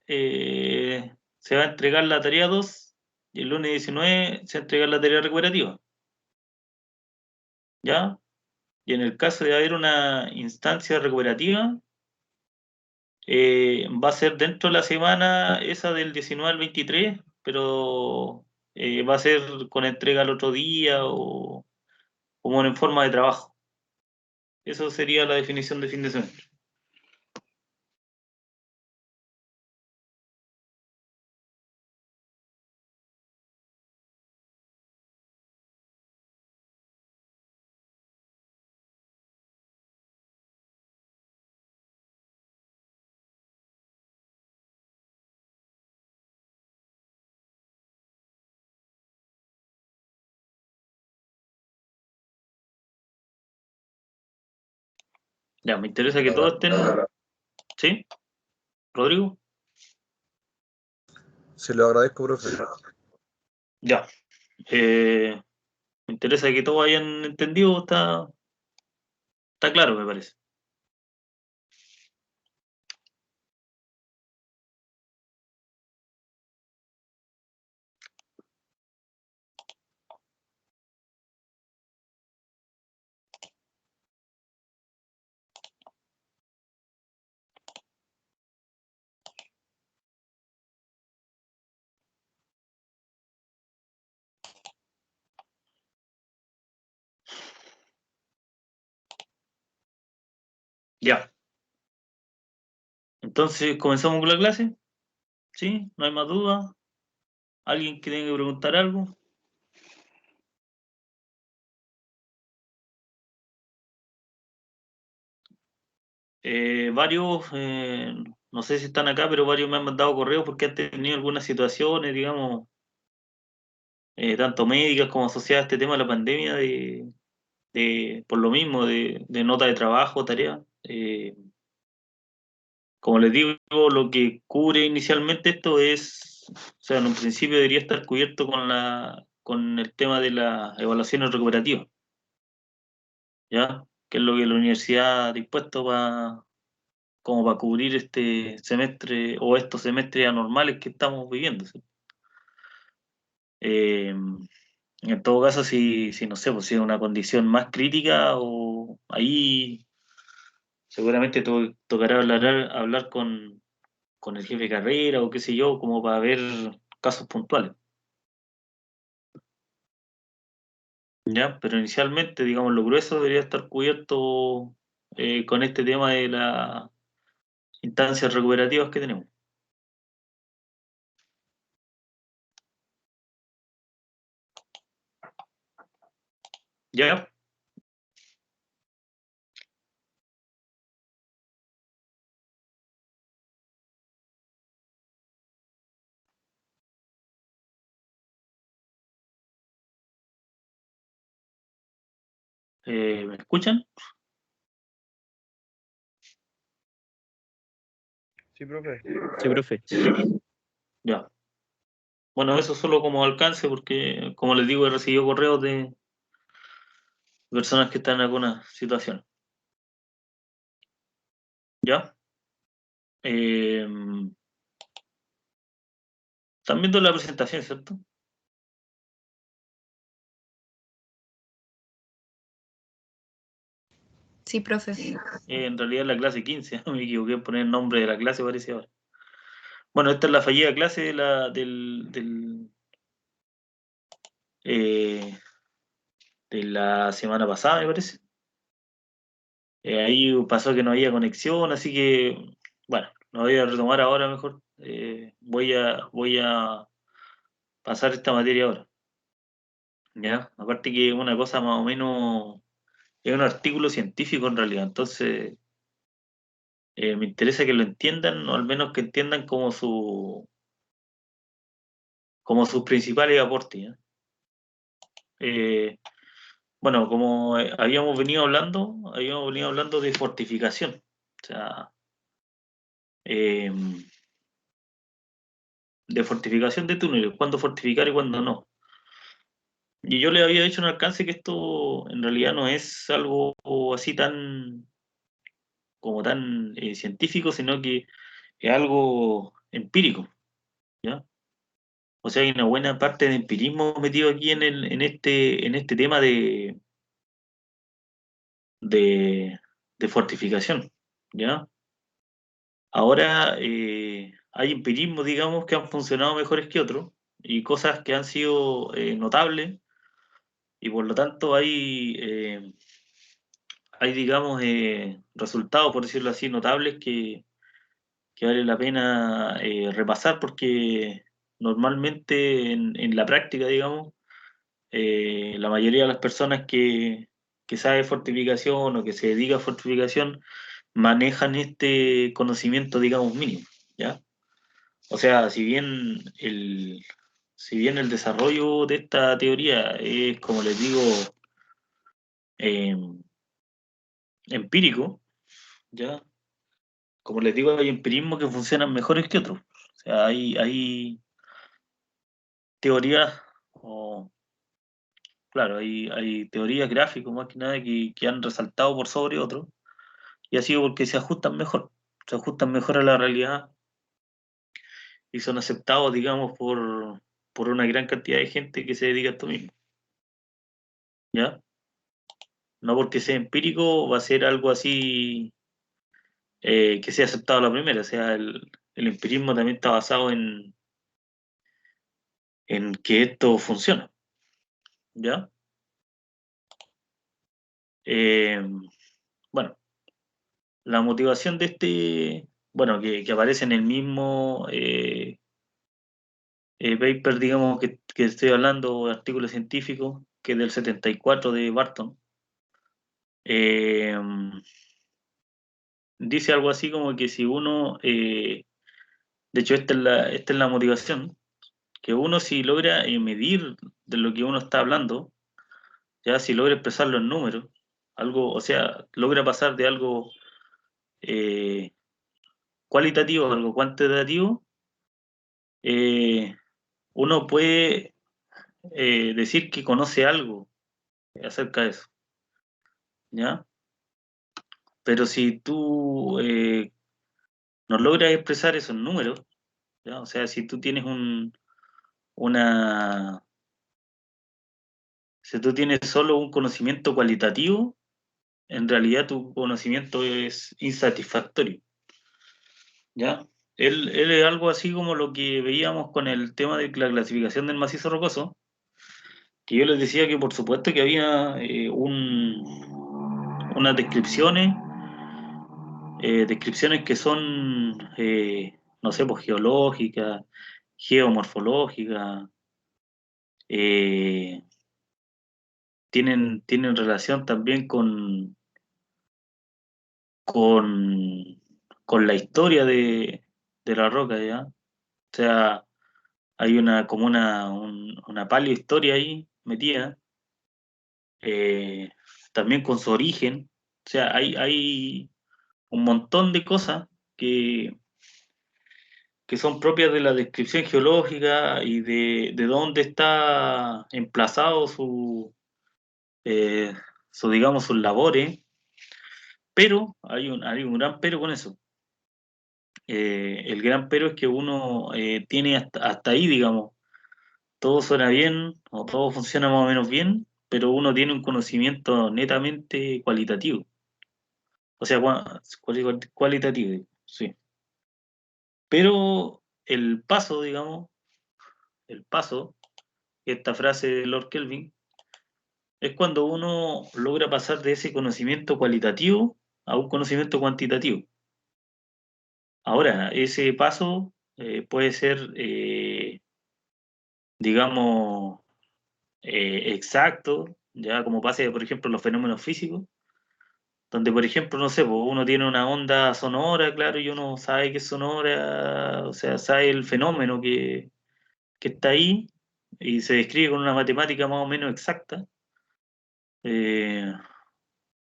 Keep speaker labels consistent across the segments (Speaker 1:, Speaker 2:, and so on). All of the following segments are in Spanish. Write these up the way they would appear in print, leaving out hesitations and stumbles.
Speaker 1: se va a entregar la tarea 2 y el lunes 19 se va a entregar la tarea recuperativa. ¿Ya? Y en el caso de haber una instancia recuperativa, va a ser dentro de la semana esa del 19 al 23, pero va a ser con entrega al otro día o como en forma de trabajo. Eso sería la definición de fin de semestre. Ya, me interesa que todos estén. ¿Sí? ¿Rodrigo?
Speaker 2: Se lo agradezco, profe.
Speaker 1: Ya. Me interesa que todos hayan entendido, está claro, me parece. Ya. Entonces, ¿comenzamos con la clase? ¿Sí? ¿No hay más dudas? ¿Alguien que tenga que preguntar algo? Varios, no sé si están acá, pero varios me han mandado correos porque han tenido algunas situaciones, digamos, tanto médicas como asociadas a este tema de la pandemia, por lo mismo, de nota de trabajo, tarea. Como les digo, lo que cubre inicialmente esto es, o sea, en un principio debería estar cubierto con el tema de las evaluaciones recuperativas, ¿ya? Que es lo que la universidad ha dispuesto como para cubrir este semestre o estos semestres anormales que estamos viviendo, ¿sí? En todo caso, si no sé, pues si es una condición más crítica o ahí seguramente tocará hablar con el jefe de carrera o qué sé yo, como para ver casos puntuales. ¿Ya? Pero inicialmente, digamos, lo grueso debería estar cubierto con este tema de las instancias recuperativas que tenemos. ¿Ya? ¿Me escuchan?
Speaker 2: Sí, profe.
Speaker 3: Sí, profe.
Speaker 1: Ya. Bueno, eso solo como alcance, porque como les digo, he recibido correos de personas que están en alguna situación. ¿Ya? Eh, Están viendo la presentación, ¿cierto?
Speaker 4: Sí, profe.
Speaker 1: En realidad es la clase 15, me equivoqué en poner el nombre de la clase, parece ahora. Bueno, esta es la fallida clase eh, de la semana pasada, me parece. Ahí pasó que no había conexión, así que, bueno, lo voy a retomar ahora mejor. Voy a pasar esta materia ahora. ¿Ya? Aparte que es una cosa más o menos, es un artículo científico en realidad, entonces me interesa que lo entiendan, o al menos que entiendan como sus principales aportes, ¿ya? Bueno, como habíamos venido hablando de fortificación, o sea, eh, de fortificación de túneles, cuándo fortificar y cuándo no. Y yo le había dicho en alcance que esto en realidad no es algo así tan científico, sino que es algo empírico, ¿ya? O sea, hay una buena parte de empirismo metido aquí en este tema de, de fortificación, ¿ya? Ahora hay empirismos, digamos, que han funcionado mejores que otros y cosas que han sido notables y por lo tanto hay digamos, resultados, por decirlo así, notables que vale la pena repasar porque normalmente en la práctica, digamos, la mayoría de las personas que sabe fortificación o que se dedica a fortificación manejan este conocimiento, digamos, mínimo, ¿ya? O sea, si bien el desarrollo de esta teoría es, como les digo, eh, empírico, ¿ya? Como les digo, hay empirismos que funcionan mejores que otros. O sea, hay teorías, o claro, hay teorías gráficas más que nada que han resaltado por sobre otros, y ha sido porque se ajustan mejor a la realidad y son aceptados, digamos, por una gran cantidad de gente que se dedica a esto mismo, ¿ya? No porque sea empírico va a ser algo así que sea aceptado a la primera, o sea, el empirismo también está basado en que esto funciona, ¿ya? Eh, bueno, la motivación de bueno, que aparece en el mismo paper, digamos, que estoy hablando, artículo científico, que es del 74 de Barton, eh, dice algo así como que si uno, de hecho esta es la motivación, que uno si logra medir de lo que uno está hablando, ya si logra expresarlo en números, algo, o sea, logra pasar de algo eh, cualitativo a algo cuantitativo, eh, uno puede decir que conoce algo acerca de eso, ¿ya? Pero si tú no logras expresar esos números, ¿ya? O sea, si tú tienes una, si tú tienes solo un conocimiento cualitativo, en realidad tu conocimiento es insatisfactorio, ¿ya? Él es algo así como lo que veíamos con el tema de la clasificación del macizo rocoso, que yo les decía que por supuesto que había unas descripciones que son, no sé, pues geológicas, geomorfológicas, eh, tienen relación también con, con la historia de la roca, ¿ya? O sea, hay como una paleohistoria ahí metida, eh, también con su origen. O sea, hay un montón de cosas que, que son propias de la descripción geológica y de dónde está emplazado eh, digamos, sus labores, pero hay un gran pero con eso. El gran pero es que uno tiene hasta ahí, digamos, todo suena bien o todo funciona más o menos bien, pero uno tiene un conocimiento netamente cualitativo. O sea, cualitativo, sí. Pero el paso, digamos, el paso, esta frase de Lord Kelvin, es cuando uno logra pasar de ese conocimiento cualitativo a un conocimiento cuantitativo. Ahora, ese paso puede ser, digamos, exacto, ya como pasa, por ejemplo, en los fenómenos físicos, donde, por ejemplo, no sé, pues, uno tiene una onda sonora, claro, y uno sabe que es sonora, o sea, sabe el fenómeno que está ahí y se describe con una matemática más o menos exacta. Eh,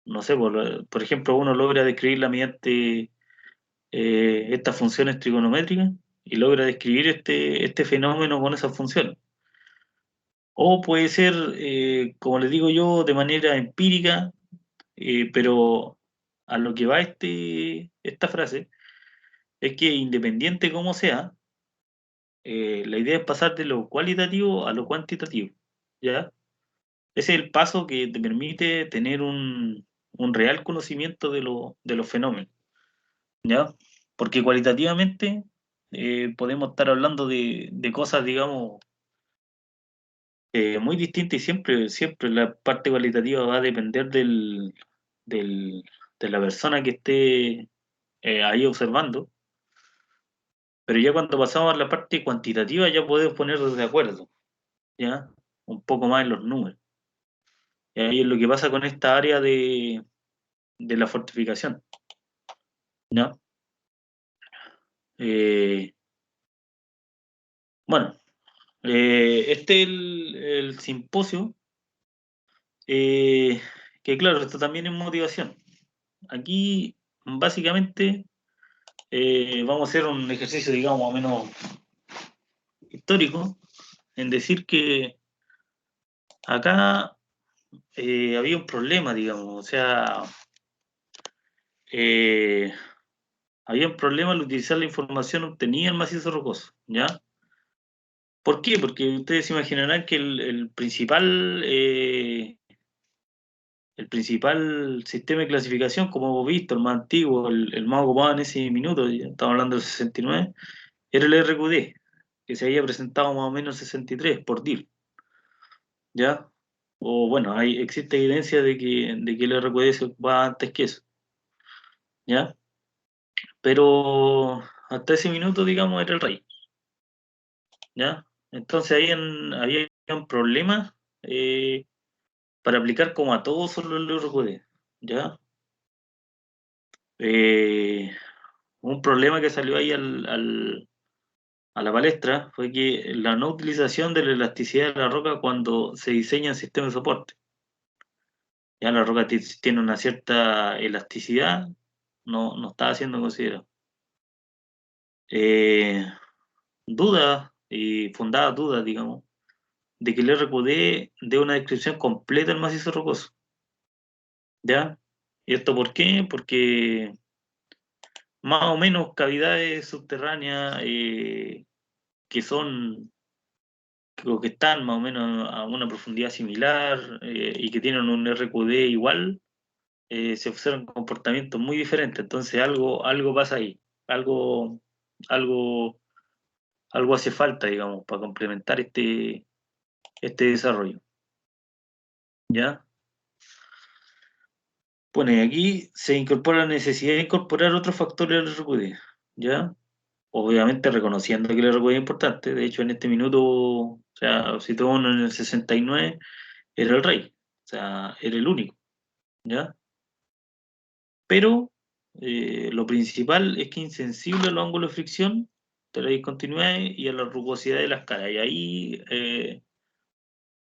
Speaker 1: no sé, por ejemplo, uno logra describirla mediante estas funciones trigonométricas y logra describir este fenómeno con esas funciones. O puede ser, como les digo yo, de manera empírica, pero a lo que va esta frase es que independiente como sea, la idea es pasar de lo cualitativo a lo cuantitativo, ¿ya? Ese es el paso que te permite tener un real conocimiento de los fenómenos, ¿ya? Porque cualitativamente podemos estar hablando de cosas, digamos, muy distintas y siempre la parte cualitativa va a depender del- de la persona que esté ahí observando, pero ya cuando pasamos a la parte cuantitativa ya podemos ponernos de acuerdo, ¿ya? Un poco más en los números. Y ahí es lo que pasa con esta área de la fortificación, ¿ya? Eh, bueno, este es el simposio, eh, que claro, esto también es motivación. Aquí, básicamente, vamos a hacer un ejercicio, digamos, más o menos histórico, en decir que acá había un problema, digamos, o sea, eh, había un problema al utilizar la información obtenida en macizo rocoso, ¿ya? ¿Por qué? Porque ustedes se imaginarán que el principal sistema de clasificación, como hemos visto, el más antiguo, el más ocupado en ese minuto, ya estamos hablando del 69, era el RQD, que se había presentado más o menos en 63 por DIR, ¿ya? O bueno, existe evidencia de que el RQD se ocupaba antes que eso, ¿ya? Pero hasta ese minuto, digamos, era el rey, ¿ya? Entonces había un problema para aplicar como a todos solo el RQD, ¿ya? Eh, un problema que salió ahí a la palestra fue que la no utilización de la elasticidad de la roca cuando se diseña el sistema de soporte. Ya la roca tiene una cierta elasticidad, no estaba siendo considerado. Eh, dudas y fundadas dudas, digamos, de que el RQD dé una descripción completa del macizo rocoso. ¿Ya? ¿Y esto por qué? Porque más o menos cavidades subterráneas que son o que están más o menos a una profundidad similar y que tienen un RQD igual, se observan comportamientos muy diferentes. Entonces algo pasa ahí, algo, algo, algo hace falta, digamos, para complementar este desarrollo. ¿Ya? Bueno, y aquí se incorpora la necesidad de incorporar otros factores al RQD. ¿Ya? Obviamente reconociendo que el RQD es importante. De hecho, en este minuto, o sea, si todo uno en el 69 era el rey, o sea, era el único. ¿Ya? Pero lo principal es que es insensible a los ángulos de fricción de la discontinuidad y a la rugosidad de las caras. Y ahí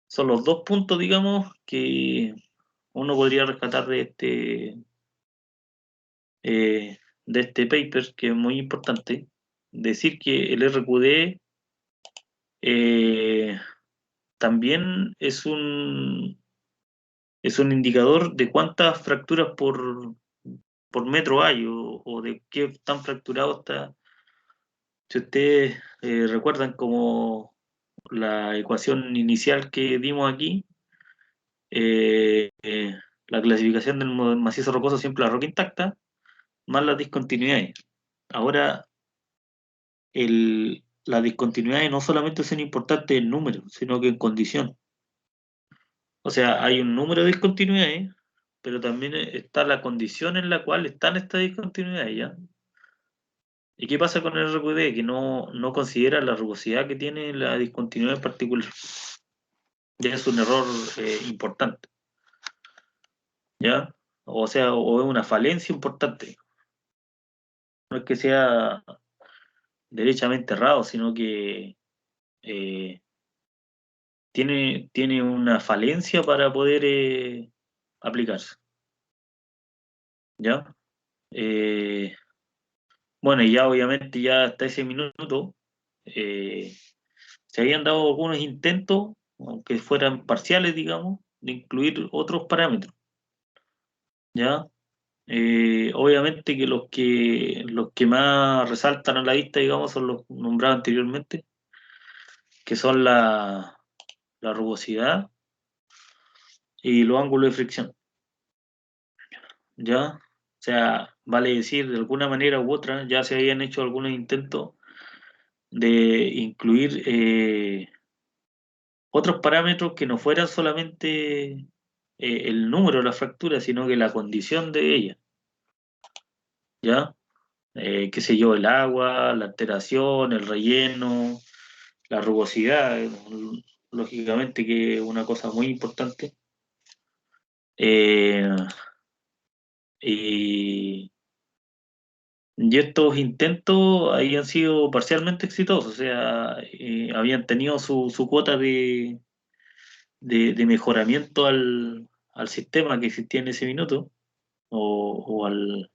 Speaker 1: son los dos puntos, digamos, que uno podría rescatar de este paper, que es muy importante. Decir que el RQD eh, también es un indicador de cuántas fracturas por metro hay o de qué tan fracturado está. Si ustedes recuerdan como la ecuación inicial que dimos aquí, la clasificación del macizo rocoso siempre la roca intacta, más las discontinuidades. Ahora, las discontinuidades no solamente son importantes en número, sino que en condición. O sea, hay un número de discontinuidades, pero también está la condición en la cual están estas discontinuidades, ¿ya? ¿Y qué pasa con el RQD? Que no considera la rugosidad que tiene la discontinuidad en particular. Ya es un error importante, ¿ya? O sea, o es una falencia importante. No es que sea derechamente errado, sino que eh, tiene una falencia para poder aplicarse, ¿ya? Eh, bueno, y ya obviamente ya hasta ese minuto eh, se habían dado algunos intentos, aunque fueran parciales, digamos, de incluir otros parámetros, ¿ya? Obviamente que los que más resaltan a la vista, digamos, son los nombrados anteriormente, que son la rugosidad y los ángulos de fricción, ¿ya? O sea, vale decir, de alguna manera u otra, ya se habían hecho algunos intentos de incluir otros parámetros que no fueran solamente el número de la fractura, sino que la condición de ella, ¿ya? Qué sé yo, el agua, la alteración, el relleno, la rugosidad, lógicamente que es una cosa muy importante. Eh, y, y estos intentos habían sido parcialmente exitosos, o sea, habían tenido su cuota de mejoramiento al sistema que existía en ese minuto, o al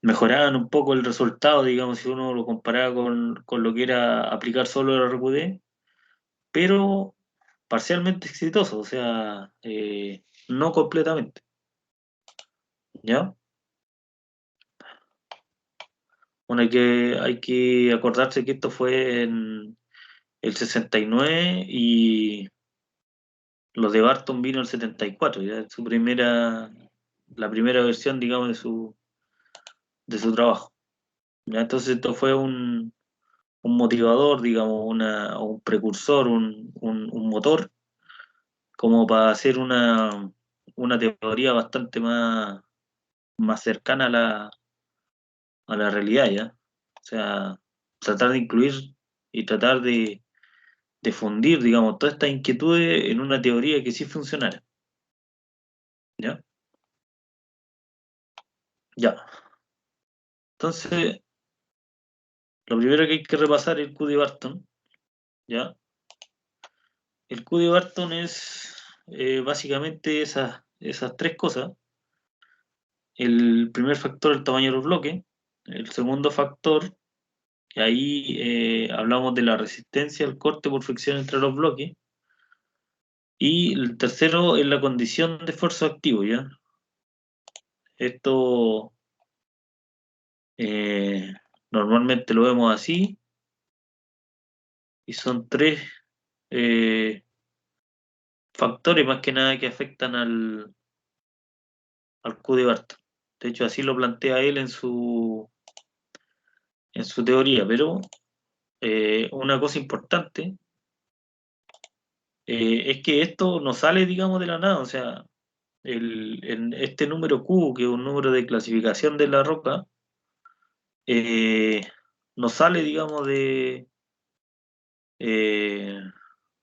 Speaker 1: mejoraban un poco el resultado, digamos, si uno lo comparaba con lo que era aplicar solo el RQD, pero parcialmente exitoso, o sea, no completamente, ¿ya? Bueno, hay que acordarse que esto fue en el 69 y los de Barton vino el 74, ya su la primera versión, digamos, de su trabajo. ¿Ya? Entonces esto fue un motivador, digamos, un precursor, un motor, como para hacer una teoría bastante más cercana a la realidad, ¿ya? O sea, tratar de incluir y tratar de fundir, digamos, todas estas inquietudes en una teoría que sí funcionara, ¿ya? Ya. Entonces, lo primero que hay que repasar es el Q de Barton, ¿ya? El Q de Barton es básicamente esas tres cosas. El primer factor, el tamaño de los bloques. El segundo factor, que ahí hablamos de la resistencia al corte por fricción entre los bloques. Y el tercero es la condición de esfuerzo activo, ¿ya? Esto eh, normalmente lo vemos así y son tres eh, factores más que nada que afectan al Q de Barton. De hecho, así lo plantea él en su teoría, pero una cosa importante es que esto no sale, digamos, de la nada, o sea, este número Q, que es un número de clasificación de la roca, eh, no sale, digamos, eh,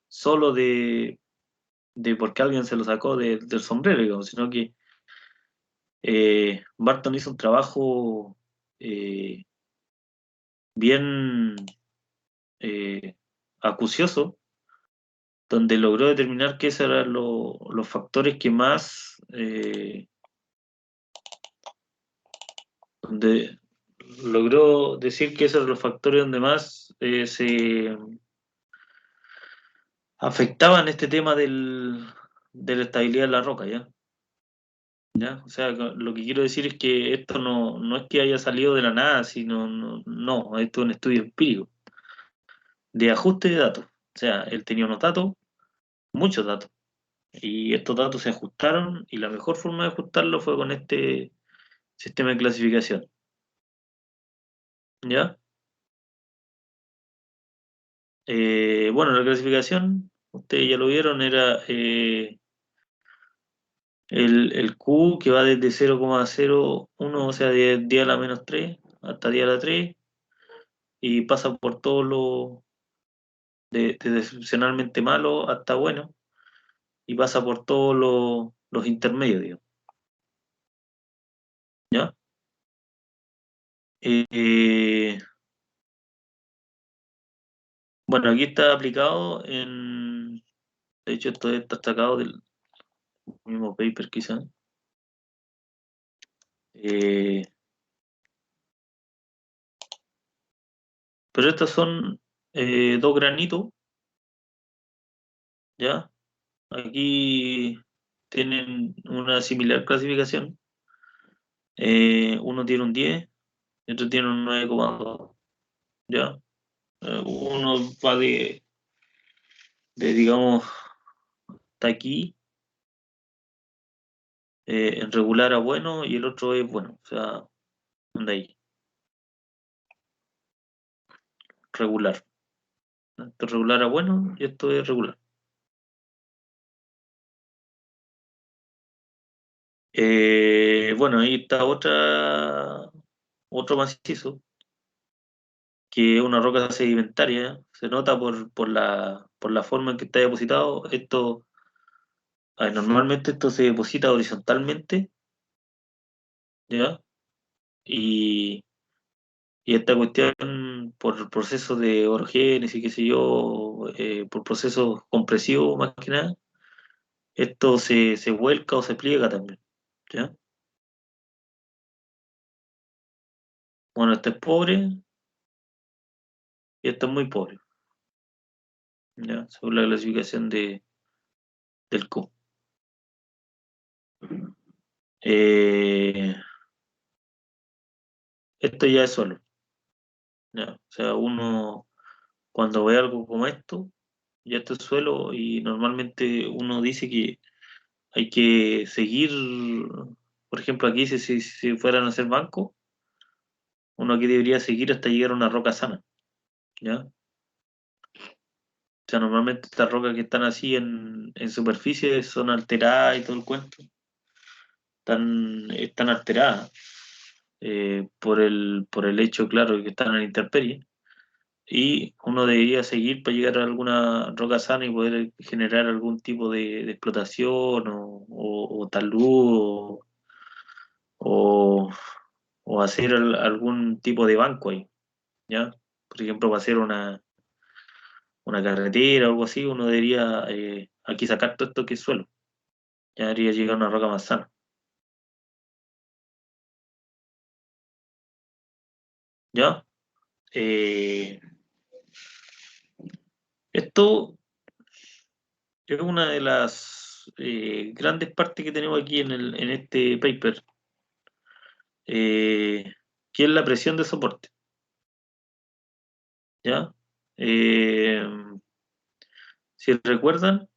Speaker 1: solo de porque alguien se lo sacó del sombrero, digamos, sino que Barton hizo un trabajo eh, bien acucioso, donde logró determinar que esos eran los factores que más, donde logró decir que esos eran los factores donde más se afectaban este tema de la estabilidad de la roca, ¿ya? ¿Ya? O sea, lo que quiero decir es que esto no es que haya salido de la nada, sino, no, esto es un estudio empírico, de ajuste de datos. O sea, él tenía unos datos, muchos datos, y estos datos se ajustaron, y la mejor forma de ajustarlo fue con este sistema de clasificación. ¿Ya? Bueno, la clasificación, ustedes ya lo vieron, era el Q que va desde 0,01, o sea, de 10 a la menos 3 hasta 10 a la 3 y pasa por todos los, de excepcionalmente malo hasta bueno, y pasa por todos los intermedios, digamos, ¿ya? Eh, bueno, aquí está aplicado de hecho esto está sacado del mismo paper quizá. Eh, pero estos son dos granitos, ¿ya? Aquí tienen una similar clasificación. Uno tiene un 10 y otro tiene un 9,2, ¿ya? Uno va digamos, está aquí, en regular a bueno, y el otro es bueno, o sea, anda ahí, regular. Esto es regular a bueno y esto es regular. Bueno, ahí está otro macizo, que es una roca sedimentaria. Se nota por la forma en que está depositado. Normalmente esto se deposita horizontalmente, ¿ya? Y, y esta cuestión, por el proceso de orogénesis, qué sé yo, por procesos compresivos más que nada, esto se vuelca o se pliega también, ¿ya? Bueno, este es pobre y este es muy pobre, ¿ya? Según la clasificación del Q. Eh, Esto ya es suelo, ¿ya? O sea, uno cuando ve algo como esto, ya esto es suelo y normalmente uno dice que hay que seguir, por ejemplo, aquí si fueran a hacer banco, uno aquí debería seguir hasta llegar a una roca sana, ¿ya? O sea, normalmente estas rocas que están así en superficie son alteradas y todo el cuento, están alteradas por el hecho, claro, de que están en la intemperie. Y uno debería seguir para llegar a alguna roca sana y poder generar algún tipo de explotación o talud o, o hacer algún tipo de banco ahí, ¿ya? Por ejemplo, para hacer una carretera o algo así, uno debería aquí sacar todo esto que es suelo, ya debería llegar a una roca más sana, ¿ya? Eh, Esto es una de las grandes partes que tenemos aquí en este paper, eh, que es la presión de soporte, ¿ya? Eh, si recuerdan,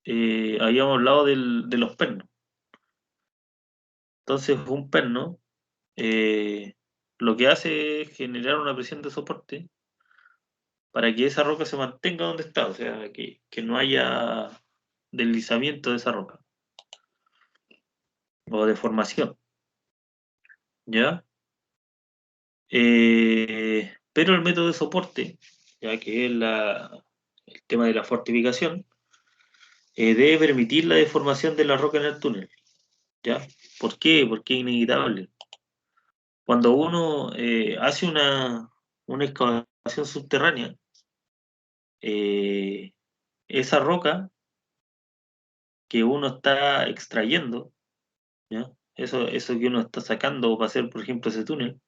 Speaker 1: habíamos hablado de los pernos. Entonces, un perno lo que hace es generar una presión de soporte para que esa roca se mantenga donde está, o sea, que no haya deslizamiento de esa roca o deformación, ¿ya? Pero el método de soporte, ya que es el tema de la fortificación, debe permitir la deformación de la roca en el túnel, ¿ya? ¿Por qué? Porque es inevitable. Cuando uno hace una excavación subterránea, eh, esa roca que uno está extrayendo, ¿ya? Eso que uno está sacando para hacer, por ejemplo, ese túnel,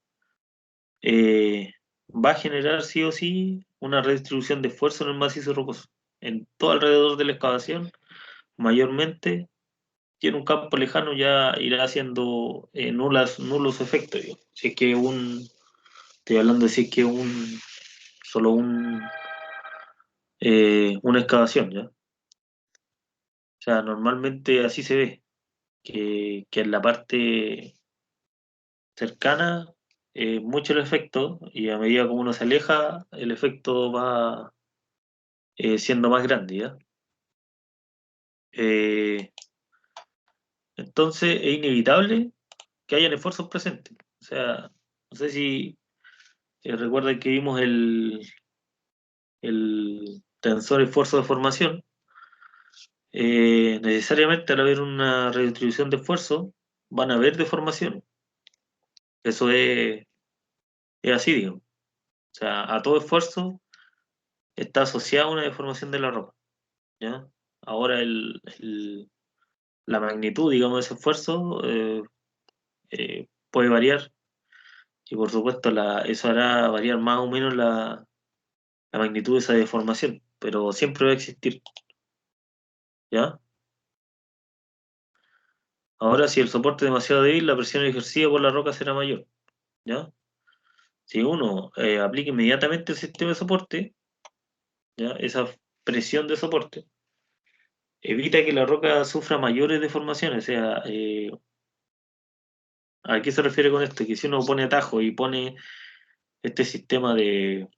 Speaker 1: va a generar sí o sí una redistribución de esfuerzo en el macizo rocoso. En todo alrededor de la excavación, mayormente, tiene un campo lejano ya irá haciendo nulos efectos. Digamos. Si es que estoy hablando de si es que solo una excavación, ¿ya? O sea, normalmente así se ve, que en la parte cercana mucho el efecto y a medida como uno se aleja, el efecto va siendo más grande, ¿ya? Eh, entonces es inevitable que hayan esfuerzos presentes. O sea, no sé si recuerdan que vimos el tensor esfuerzo de formación. Necesariamente al haber una redistribución de esfuerzo, van a haber deformaciones. Eso es así, digamos. O sea, a todo esfuerzo está asociada una deformación de la roca, ¿ya? Ahora la magnitud, digamos, de ese esfuerzo puede variar y por supuesto eso hará variar más o menos la magnitud de esa deformación, pero siempre va a existir, ¿ya? Ahora, si el soporte es demasiado débil, la presión ejercida por la roca será mayor, ¿ya? Si uno aplica inmediatamente el sistema de soporte, ¿ya? Esa presión de soporte, evita que la roca sufra mayores deformaciones. O sea, ¿a qué se refiere con esto? Que si uno pone atajo y pone este sistema de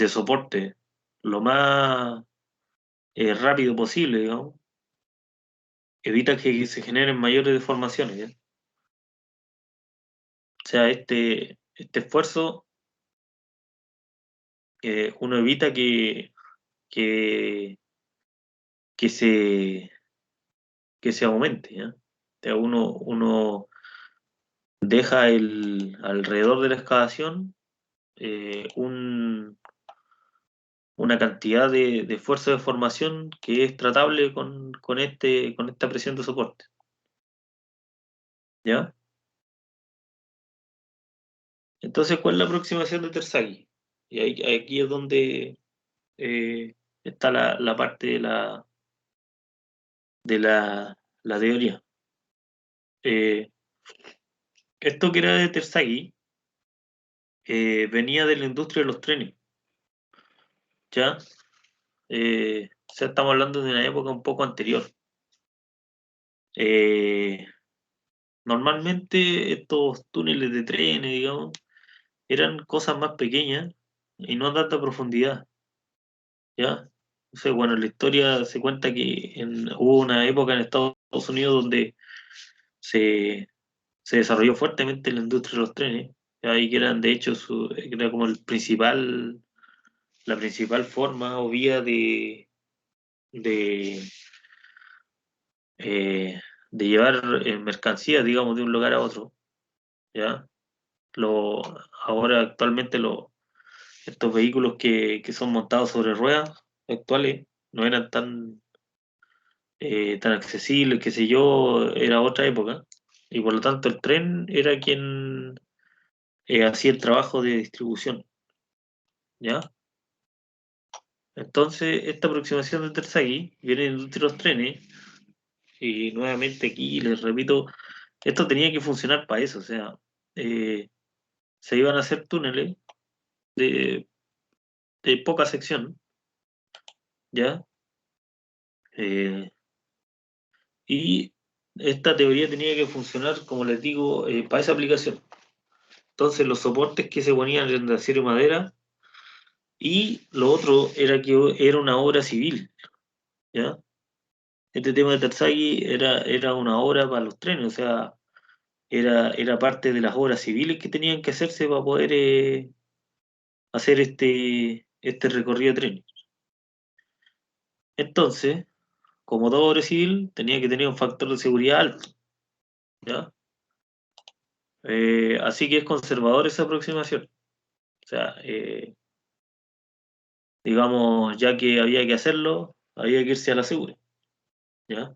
Speaker 1: soporte lo más rápido posible, digamos, evita que se generen mayores deformaciones, ¿ya? O sea, este esfuerzo, uno evita que, que se, que se aumente, ¿ya? O sea, uno deja alrededor de la excavación una cantidad de esfuerzo de formación que es tratable con esta presión de soporte, ¿ya? Entonces, ¿cuál es la aproximación de Terzaghi? Y aquí es donde está la parte de la teoría. Eh, Esto que era de Terzaghi venía de la industria de los trenes, ¿ya? O sea, estamos hablando de una época un poco anterior. Eh, Normalmente estos túneles de trenes, digamos, eran cosas más pequeñas y no a tanta profundidad, ¿ya? Entonces, bueno, la historia se cuenta que hubo una época en Estados Unidos donde se, se desarrolló fuertemente la industria de los trenes, ¿ya? Y que eran, de hecho, era como la principal forma o vía de, eh, de llevar mercancías, digamos, de un lugar a otro, ¿ya? Lo, Ahora actualmente estos vehículos que son montados sobre ruedas actuales no eran tan accesibles, qué sé yo, era otra época, y por lo tanto el tren era quien hacía el trabajo de distribución, ¿ya? Entonces, esta aproximación de Terzaghi viene de los trenes, y nuevamente aquí les repito, esto tenía que funcionar para eso, o sea, eh, se iban a hacer túneles de, de poca sección, ¿ya? Eh, y esta teoría tenía que funcionar, como les digo, para esa aplicación. Entonces, los soportes que se ponían eran de acero y madera, y lo otro era que era una obra civil, ¿ya? Este tema de Terzaghi era una obra para los trenes, o sea, era parte de las obras civiles que tenían que hacerse para poder hacer este recorrido de tren. Entonces, como todo obra civil, tenía que tener un factor de seguridad alto, ¿ya? Así que es conservador esa aproximación. O sea, digamos, ya que había que hacerlo, había que irse a la segura, ¿ya?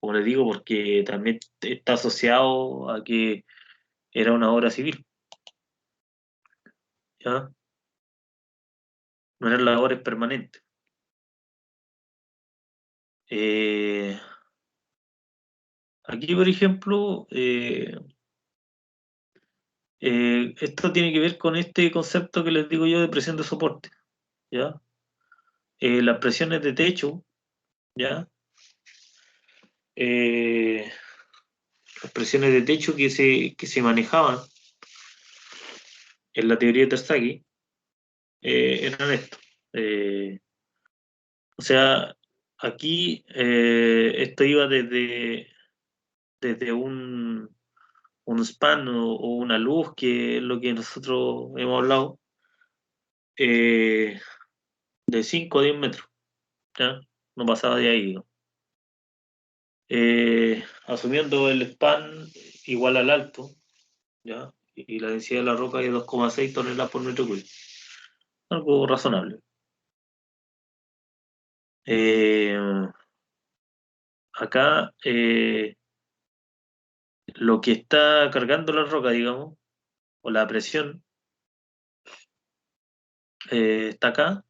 Speaker 1: Como les digo, porque también está asociado a que era una obra civil, ¿ya? No eran labores permanentes. Eh, Aquí, por ejemplo, esto tiene que ver con este concepto que les digo yo de presión de soporte, ¿ya? Las presiones de techo, ¿ya? Eh, las presiones de techo que se manejaban en la teoría de Terzaghi eran esto. Eh, o sea, aquí esto iba desde un span o una luz, que es lo que nosotros hemos hablado, eh, de 5 a 10 metros, ¿ya? No pasaba de ahí, ¿no? Asumiendo el span igual al alto, ¿ya? Y la densidad de la roca es 2,6 toneladas por metro cúbico. Algo razonable. Eh, Acá lo que está cargando la roca, digamos, o la presión, está acá,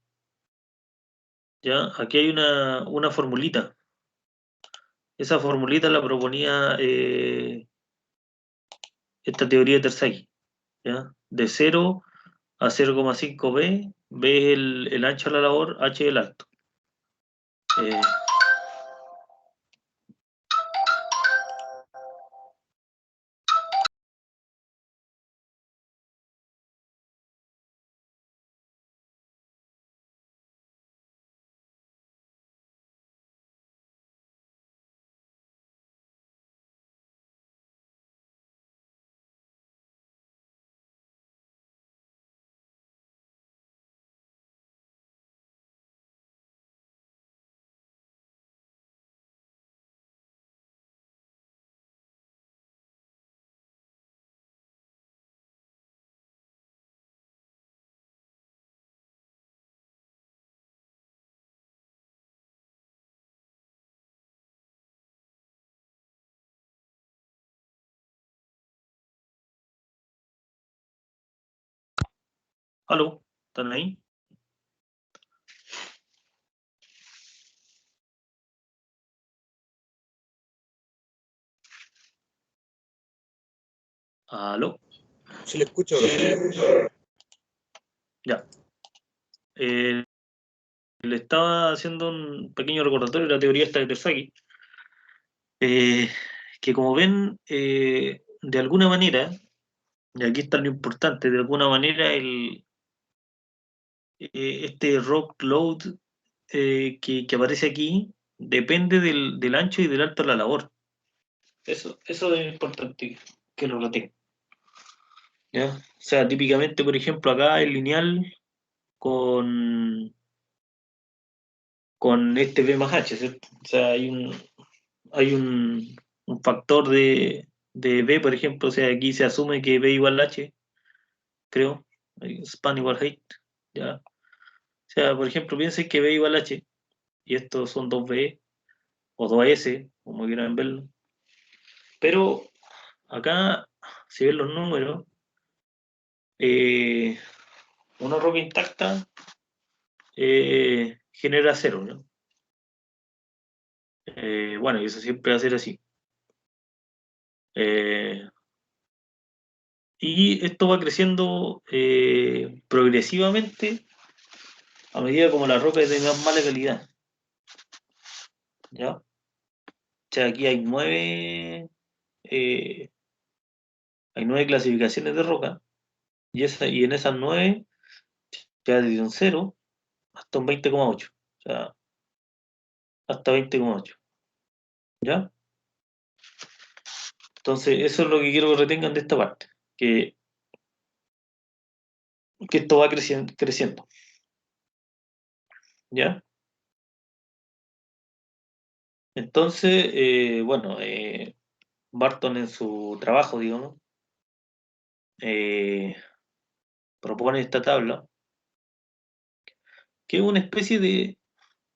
Speaker 1: ¿ya? Aquí hay una formulita. Esa formulita la proponía esta teoría de Terzaghi, ¿ya? De 0 a 0,5 B ves el ancho de la labor, H del alto. ¿Aló? ¿Están ahí? ¿Aló?
Speaker 2: Sí, le escucho, profe.
Speaker 1: Ya. Le estaba haciendo un pequeño recordatorio de la teoría esta de Terzaghi, que como ven, de alguna manera, y aquí está lo importante, de alguna manera este rock load que aparece aquí depende del ancho y del alto de la labor. Eso es importante que lo noten. ¿Ya? O sea, típicamente, por ejemplo, acá el lineal con este B más H, ¿cierto? O sea, hay un factor de B, por ejemplo, o sea, aquí se asume que B igual a H, creo, span igual height, ¿ya? O sea, por ejemplo, piensen que B igual a H, y estos son dos B o dos S, como quieran verlo, pero acá, si ven los números, eh, una roca intacta genera cero, ¿no? Bueno, y eso siempre va a ser así. Eh, y esto va creciendo progresivamente a medida como la roca es de más mala calidad. ¿Ya? O sea, aquí eh, hay 9 clasificaciones de roca y en esas 9 ya desde un 0 hasta un 20,8. O sea, hasta 20,8. ¿Ya? Entonces, eso es lo que quiero que retengan de esta parte, que, que esto va creciendo. ¿Ya? Entonces, bueno, Barton en su trabajo, digamos, eh, propone esta tabla, que es una especie de...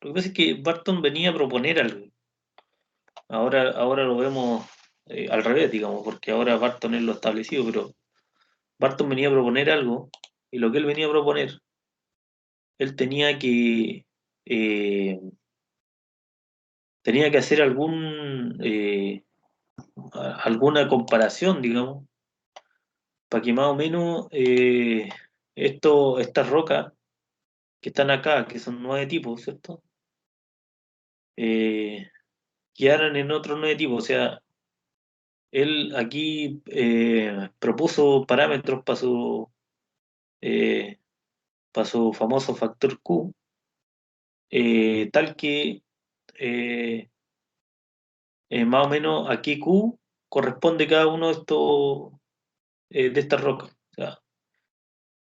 Speaker 1: Lo que pasa es que Barton venía a proponer algo. Ahora lo vemos al revés, digamos, porque ahora Barton es lo establecido, pero Barton venía a proponer algo, y lo que él venía a proponer, él eh, tenía que hacer alguna comparación, digamos, para que más o menos estas rocas que están acá, que son 9 tipos, ¿cierto? Quedaran en otros 9 tipos, o sea, él aquí propuso parámetros eh, para su famoso factor Q, tal que eh, más o menos aquí Q corresponde cada uno de estas rocas. O sea,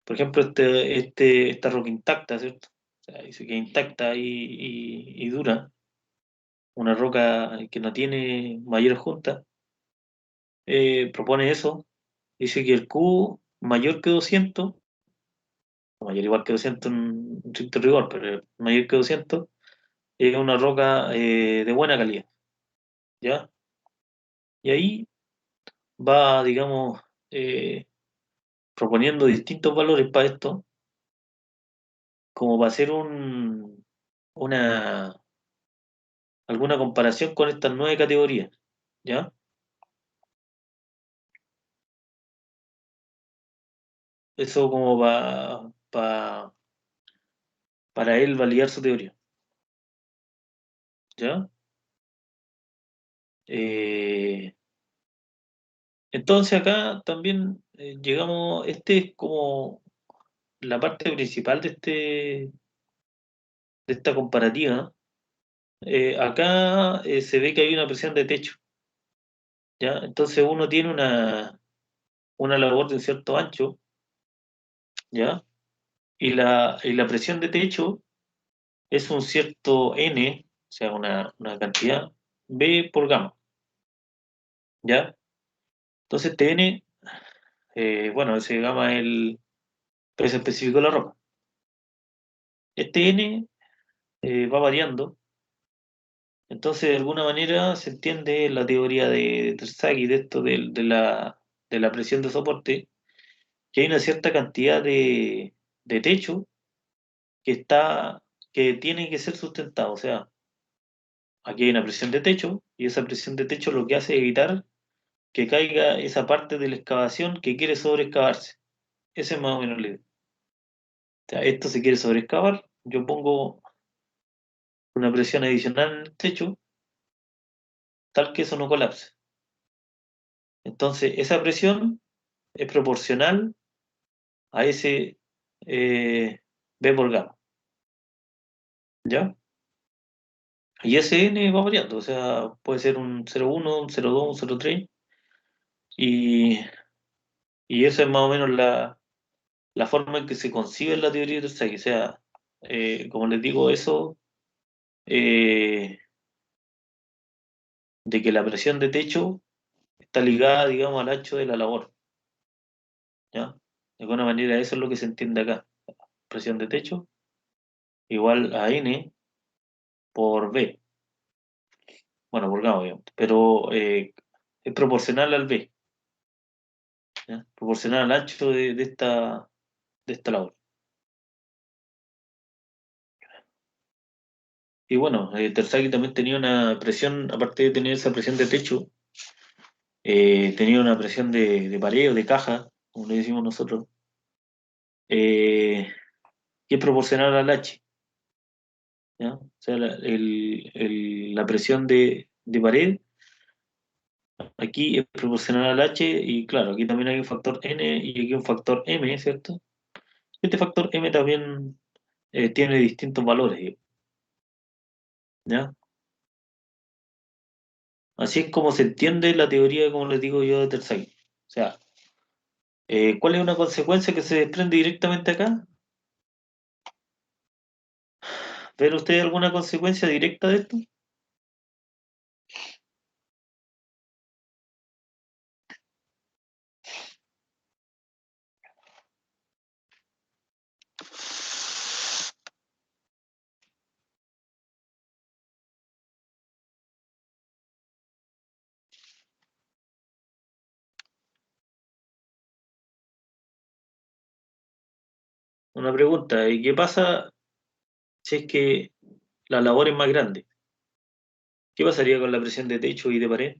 Speaker 1: por ejemplo, esta roca intacta, ¿cierto? O sea, dice que intacta y dura, una roca que no tiene mayor junta, propone eso, dice que el Q mayor que 200, o mayor igual que 200 en estricto rigor, pero mayor que 200, es una roca de buena calidad, ¿ya? Y ahí va, digamos, proponiendo distintos valores para esto, como para hacer una, alguna comparación con estas 9 categorías, ¿ya? Eso como para él validar su teoría. ¿Ya? Entonces acá también llegamos, este es como la parte principal de esta comparativa. Acá se ve que hay una presión de techo, ¿ya? Entonces uno tiene una labor de un cierto ancho, ¿ya? Y la presión de techo es un cierto N, o sea, una cantidad, B por gamma, ¿ya? Entonces este N, bueno, ese gamma es el peso específico de la ropa. Este N va variando. Entonces, de alguna manera se entiende la teoría de Terzaghi de esto de la presión de soporte, que hay una cierta cantidad de techo que que tiene que ser sustentado. O sea, aquí hay una presión de techo y esa presión de techo lo que hace es evitar que caiga esa parte de la excavación que quiere sobreexcavarse. Ese es más o menos la idea. O sea, esto se quiere sobreexcavar, yo pongo una presión adicional en el techo, tal que eso no colapse. Entonces, esa presión es proporcional a ese B por gamma, ¿ya? Y ese n va variando, o sea, puede ser un 0,1, un 0,2, un 0,3, y, y esa es más o menos la forma en que se concibe la teoría de Terzaghi. O sea, como les digo, eso eh, de que la presión de techo está ligada, digamos, al ancho de la labor, ¿ya? De alguna manera eso es lo que se entiende acá. Presión de techo igual a n por B. Bueno, por gamma, obviamente, pero es proporcional al B, ¿ya? Proporcional al ancho de esta labor. Y bueno, Terzaghi también tenía una presión, aparte de tener esa presión de techo, tenía una presión de pared o de caja, como le decimos nosotros, eh, que es proporcional al H, ¿ya? O sea, la presión de pared aquí es proporcional al H y claro, aquí también hay un factor N y aquí un factor M, ¿cierto? Este factor M también tiene distintos valores, ¿ya? Así es como se entiende la teoría, como les digo yo, de Terzaghi. O sea, ¿cuál es una consecuencia que se desprende directamente acá? ¿Ven ustedes alguna consecuencia directa de esto? Una pregunta, ¿y qué pasa si es que la labor es más grande? ¿Qué pasaría con la presión de techo y de pared?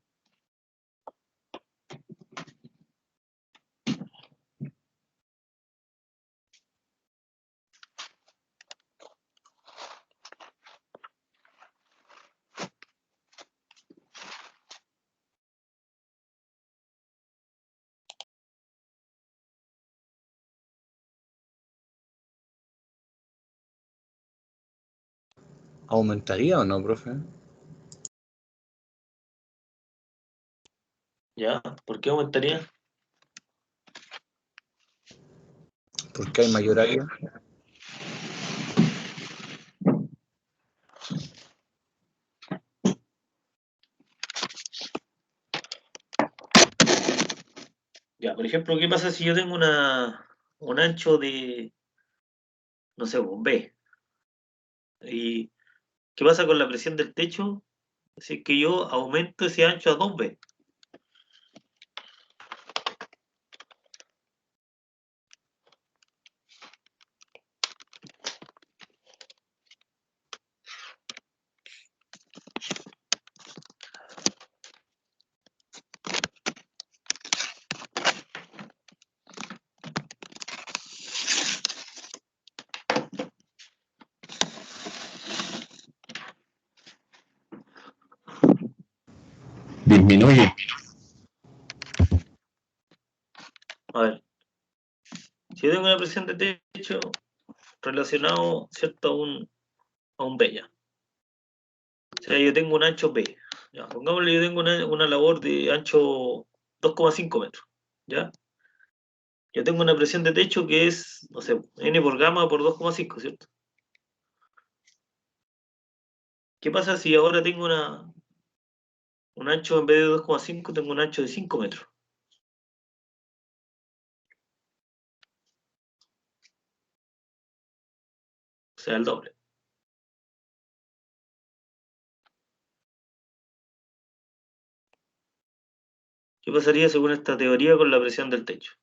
Speaker 2: ¿Aumentaría o no, profe?
Speaker 1: ¿Ya? ¿Por qué aumentaría?
Speaker 2: Porque hay mayor área.
Speaker 1: Ya, por ejemplo, ¿qué pasa si yo tengo un ancho de, no sé, un B? ¿Y qué pasa con la presión del techo si es que yo aumento ese ancho a 2B?
Speaker 2: disminuye.
Speaker 1: A ver, si yo tengo una presión de techo relacionado, ¿cierto?, a un B ya. O sea, yo tengo un ancho B. Ya, pongámosle, yo tengo una labor de ancho 2,5 metros. ¿Ya? Yo tengo una presión de techo que es, no sé, N por gamma por 2,5, ¿cierto? ¿Qué pasa si ahora tengo un ancho, en vez de 2,5, tengo un ancho de 5 metros? O sea, el doble. ¿Qué pasaría según esta teoría con la presión del techo?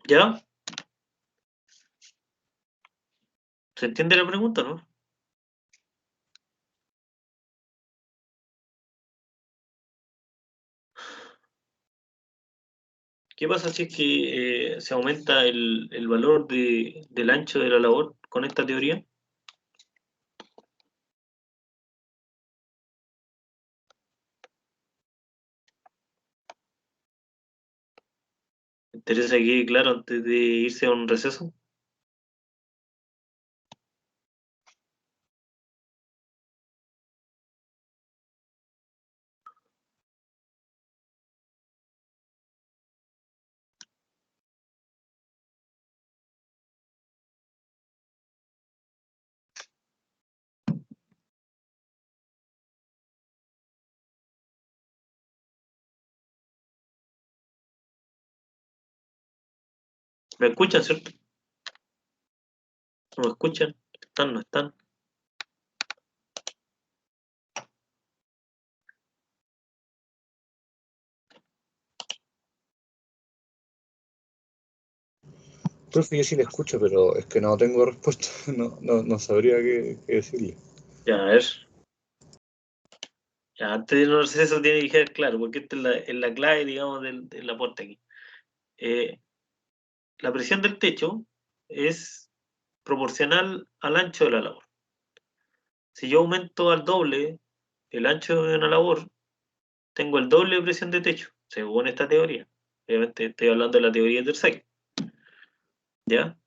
Speaker 1: ¿Ya? ¿Se entiende la pregunta, no? ¿Qué pasa si es que se aumenta el valor del ancho de la labor con esta teoría? ¿Me interesa que quede claro antes de irse a un receso? ¿Me escuchan, cierto? ¿No me escuchan? ¿Están, no están?
Speaker 2: Profe, yo sí le escucho, pero es que no tengo respuesta. No sabría qué decirle.
Speaker 1: Ya, a ver. Ya, antes de irnos al receso tiene que quedar claro, porque esta es la clave, digamos, del aporte aquí. Eh, la presión del techo es proporcional al ancho de la labor. Si yo aumento al doble el ancho de una labor, tengo el doble de presión de techo, según esta teoría. Obviamente estoy hablando de la teoría de Terzaghi, ¿ya?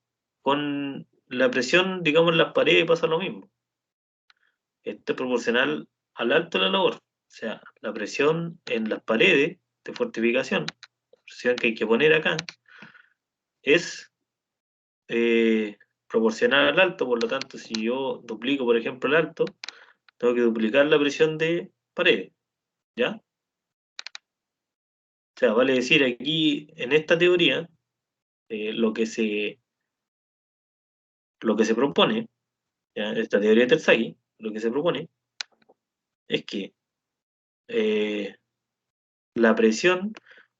Speaker 1: Con la presión, digamos, en las paredes pasa lo mismo. Esto es proporcional al alto de la labor. O sea, la presión en las paredes de fortificación, la presión que hay que poner acá, es proporcional al alto, por lo tanto, si yo duplico, por ejemplo, el alto, tengo que duplicar la presión de pared, ¿ya? O sea, vale decir, aquí, en esta teoría, lo que se propone, ¿ya? Esta teoría de Terzaghi, lo que se propone es que eh, la presión,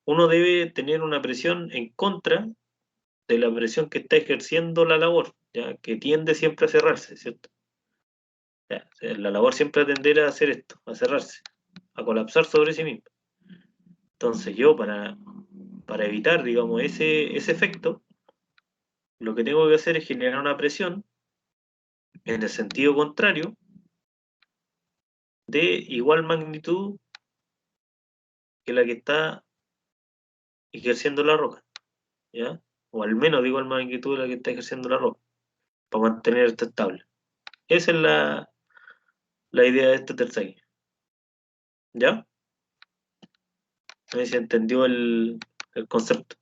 Speaker 1: uno debe tener una presión en contra de la presión que está ejerciendo la labor, ¿ya? Que tiende siempre a cerrarse, ¿cierto? Ya, o sea, la labor siempre va a tender a hacer esto, a cerrarse, a colapsar sobre sí misma. Entonces yo para evitar, digamos, ese efecto, lo que tengo que hacer es generar una presión en el sentido contrario de igual magnitud que la que está ejerciendo la roca, ¿ya? O al menos de igual magnitud de la que está ejerciendo la roca, para mantener esto estable. Esa es la idea de este tercer, ¿ya? No sé si entendió el concepto,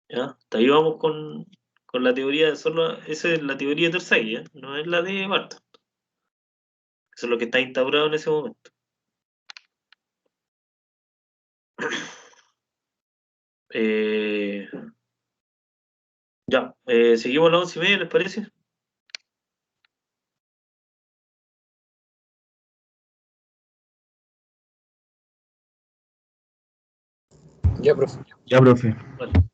Speaker 1: ¿ya? Hasta ahí vamos con la teoría, solo, esa es la teoría de Terzaghi, ¿ya? No es la de Barton. Eso es lo que está instaurado en ese momento. Eh, ya, seguimos a las 11:30, ¿les parece?
Speaker 2: Ya, profe.
Speaker 3: Ya, profe.
Speaker 1: Vale.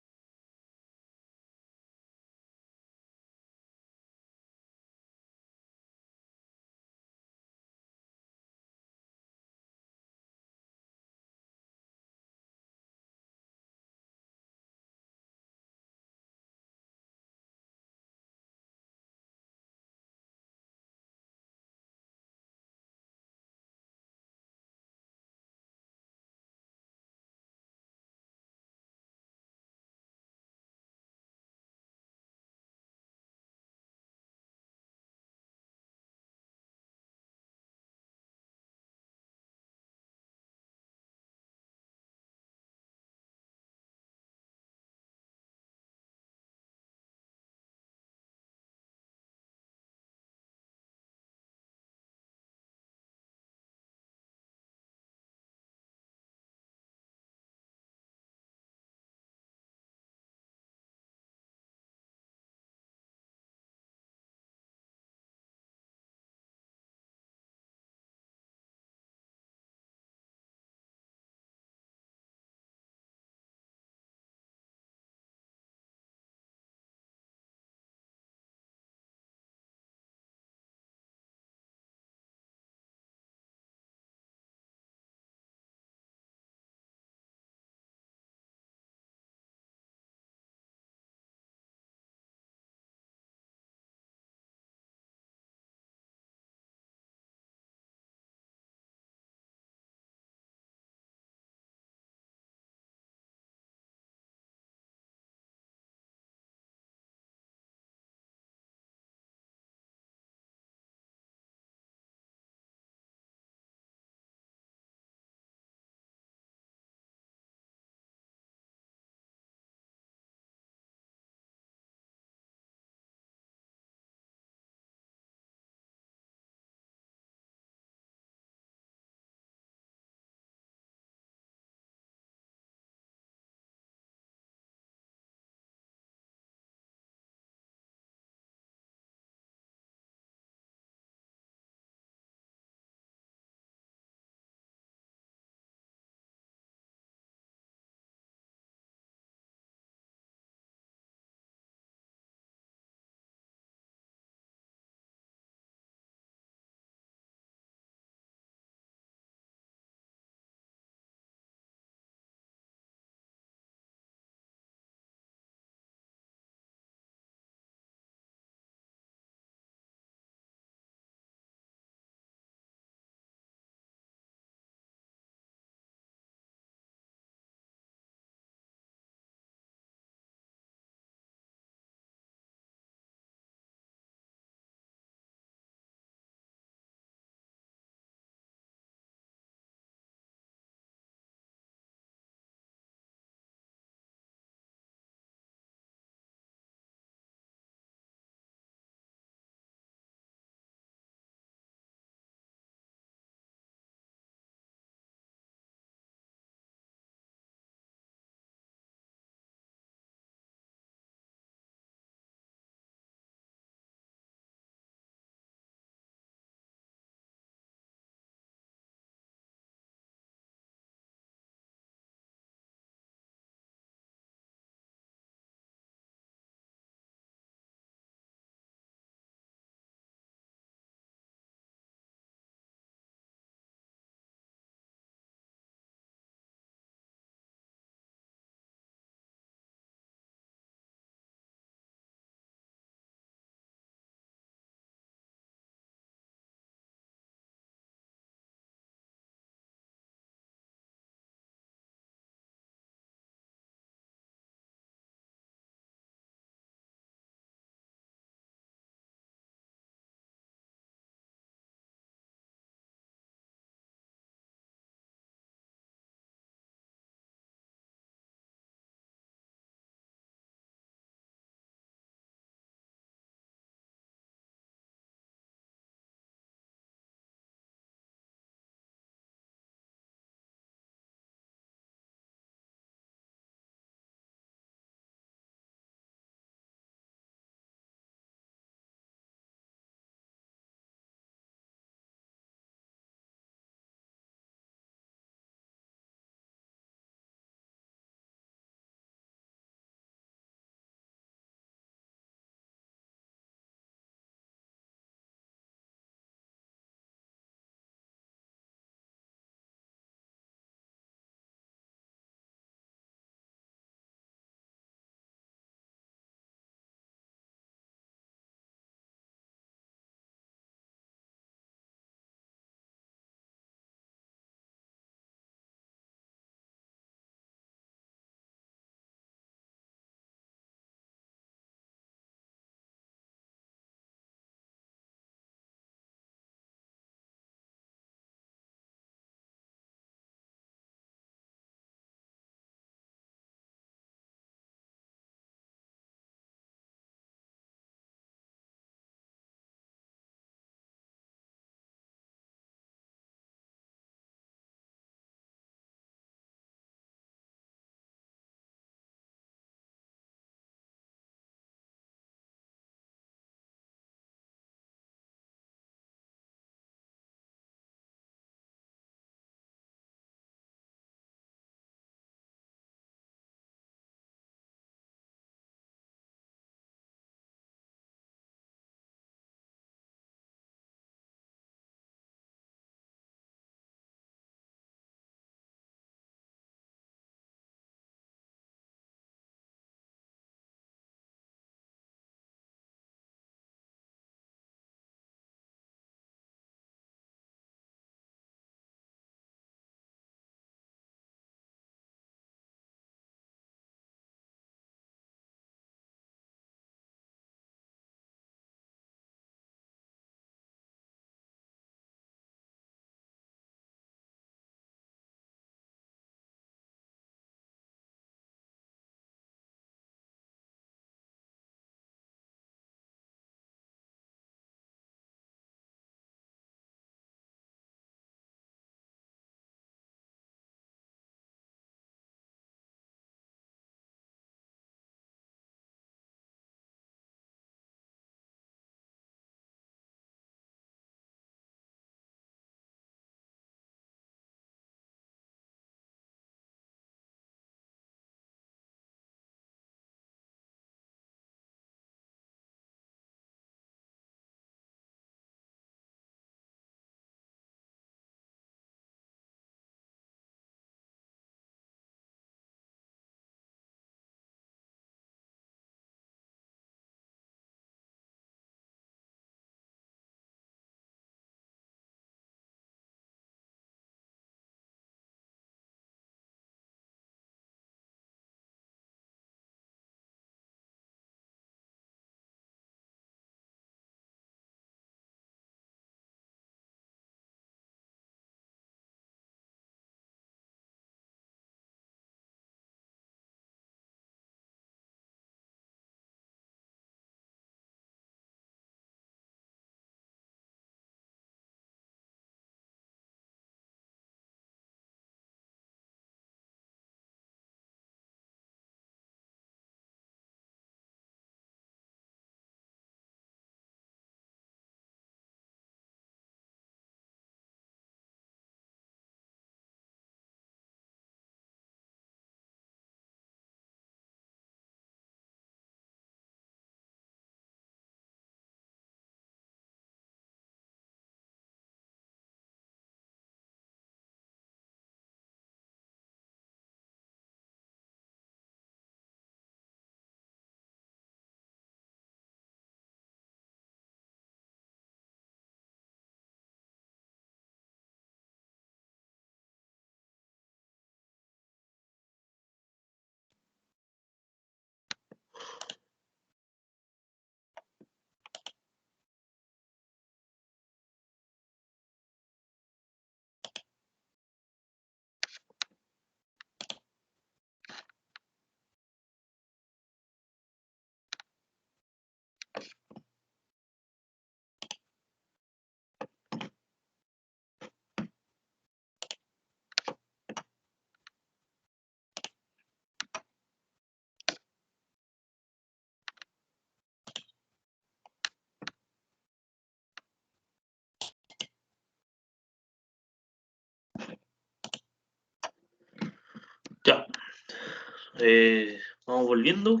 Speaker 1: Vamos volviendo.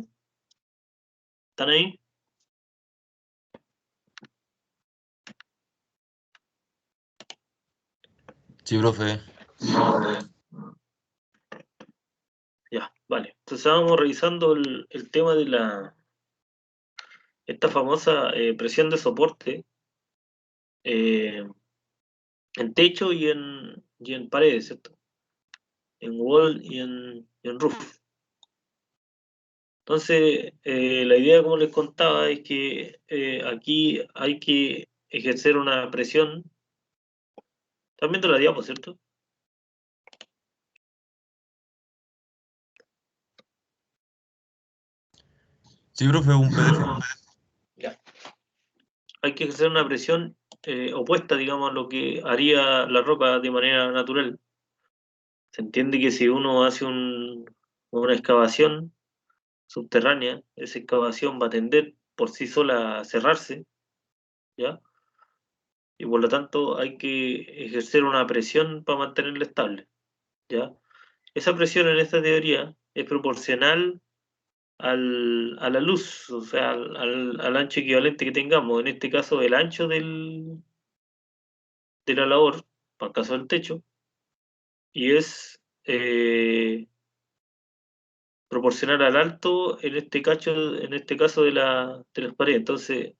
Speaker 1: ¿Están ahí?
Speaker 3: Sí, profe.
Speaker 1: Ya, vale. Entonces estábamos revisando el tema de esta famosa presión de soporte eh, en techo y en paredes, ¿cierto? En wall y en roof. Entonces, la idea, como les contaba, es que aquí hay que ejercer una presión. ¿Están viendo la diapo, cierto?
Speaker 3: Sí, profe, un PDF.
Speaker 1: Ya. Hay que ejercer una presión opuesta, digamos, a lo que haría la roca de manera natural. Se entiende que si uno hace una excavación subterránea, esa excavación va a tender por sí sola a cerrarse, ¿ya? Y por lo tanto hay que ejercer una presión para mantenerla estable, ¿ya? Esa presión en esta teoría es proporcional a la luz, o sea, al ancho equivalente que tengamos, en este caso el ancho de la labor, para el caso del techo, y es proporcional al alto en este caso de las paredes. Entonces,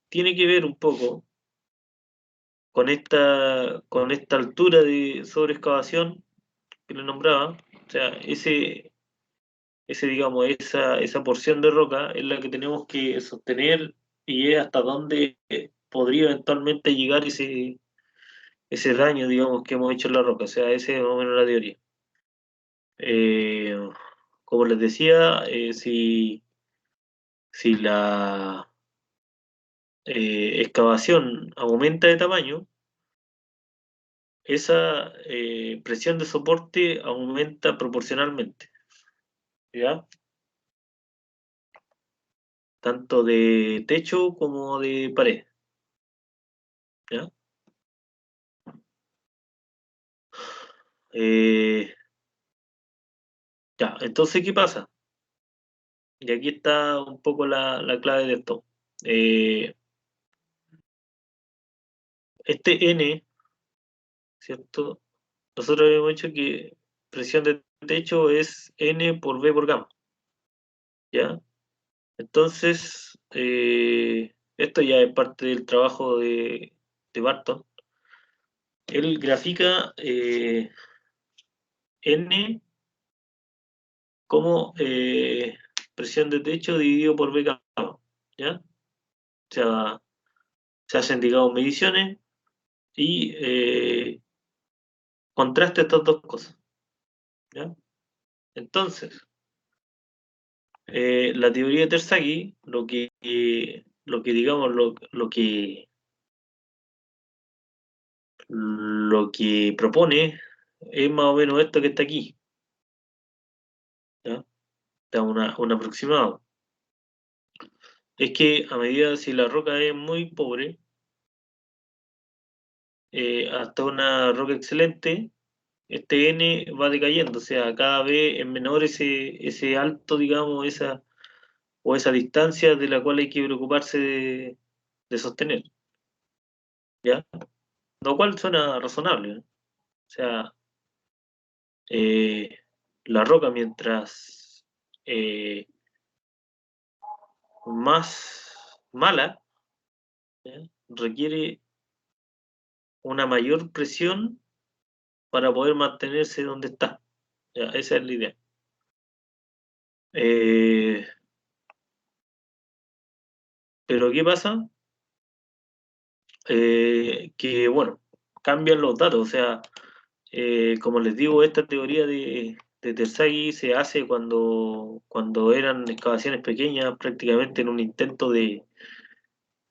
Speaker 1: tiene que ver un poco con esta altura de sobreexcavación que le nombraba. O sea, digamos, esa porción de roca es la que tenemos que sostener y es hasta dónde podría eventualmente llegar ese daño, digamos, que hemos hecho en la roca. O sea, esa es más o menos la teoría. Eh, Como les decía, si la excavación aumenta de tamaño, esa presión de soporte aumenta proporcionalmente, ¿ya? Tanto de techo como de pared, ¿ya? Eh, ya, entonces, ¿qué pasa? Y aquí está un poco la clave de esto. Eh, este N, ¿cierto? Nosotros habíamos dicho que presión de techo es N por V por gamma, ¿ya? Entonces, esto ya es parte del trabajo de Barton. Él grafica N como presión de techo dividido por V gamma, ¿ya? O sea, se hacen, digamos, mediciones y contrasta estas dos cosas, ¿ya? Entonces, la teoría de Terzaghi, digamos, lo que propone es más o menos esto que está aquí, ¿ya? Da un aproximado. Es que a medida si la roca es muy pobre, hasta una roca excelente, este N va decayendo, o sea, cada vez es menor ese alto, digamos, esa distancia de la cual hay que preocuparse de sostener, ¿ya? Lo cual suena razonable, ¿no? O sea, eh, la roca mientras eh, más mala, ¿ya? Requiere una mayor presión para poder mantenerse donde está. Ya, esa es la idea. Eh, pero ¿qué pasa? Que, bueno, cambian los datos. O sea, como les digo, esta teoría de Terzaghi se hace cuando eran excavaciones pequeñas, prácticamente en un intento de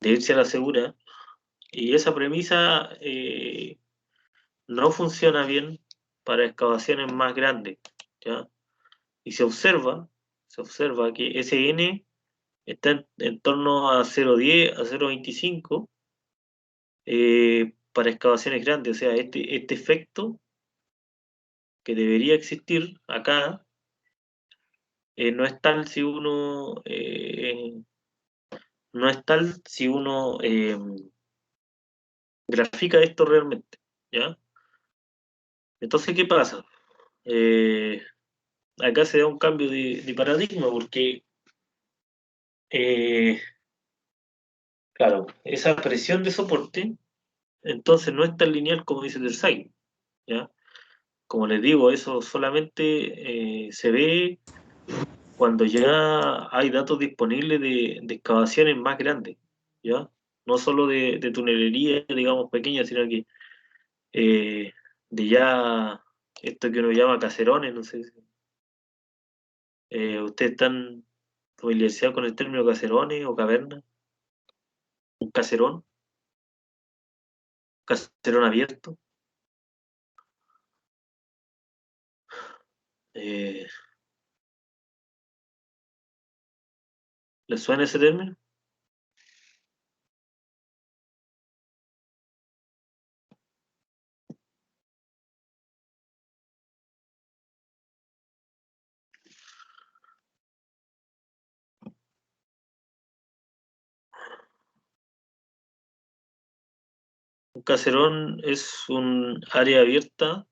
Speaker 1: irse a la segura. Y esa premisa no funciona bien para excavaciones más grandes, ¿ya? Y se observa que ese N está en torno a 0,10 a 0,25 para excavaciones grandes. O sea, este efecto que debería existir acá no es tal si uno grafica esto realmente, ¿ya? Entonces, ¿qué pasa? Eh, Acá se da un cambio de paradigma porque, eh, claro, esa presión de soporte, entonces no es tan lineal como dice Terzaghi, ¿ya? Como les digo, eso solamente se ve cuando ya hay datos disponibles de excavaciones más grandes, ¿ya? No solo de tunelería, digamos, pequeña, sino que eh, de ya esto que uno llama caserones, no sé. ¿Ustedes están familiarizados con el término caserones o caverna? ¿Un caserón abierto? Eh, ¿Les suena ese término? Un caserón es un área abierta,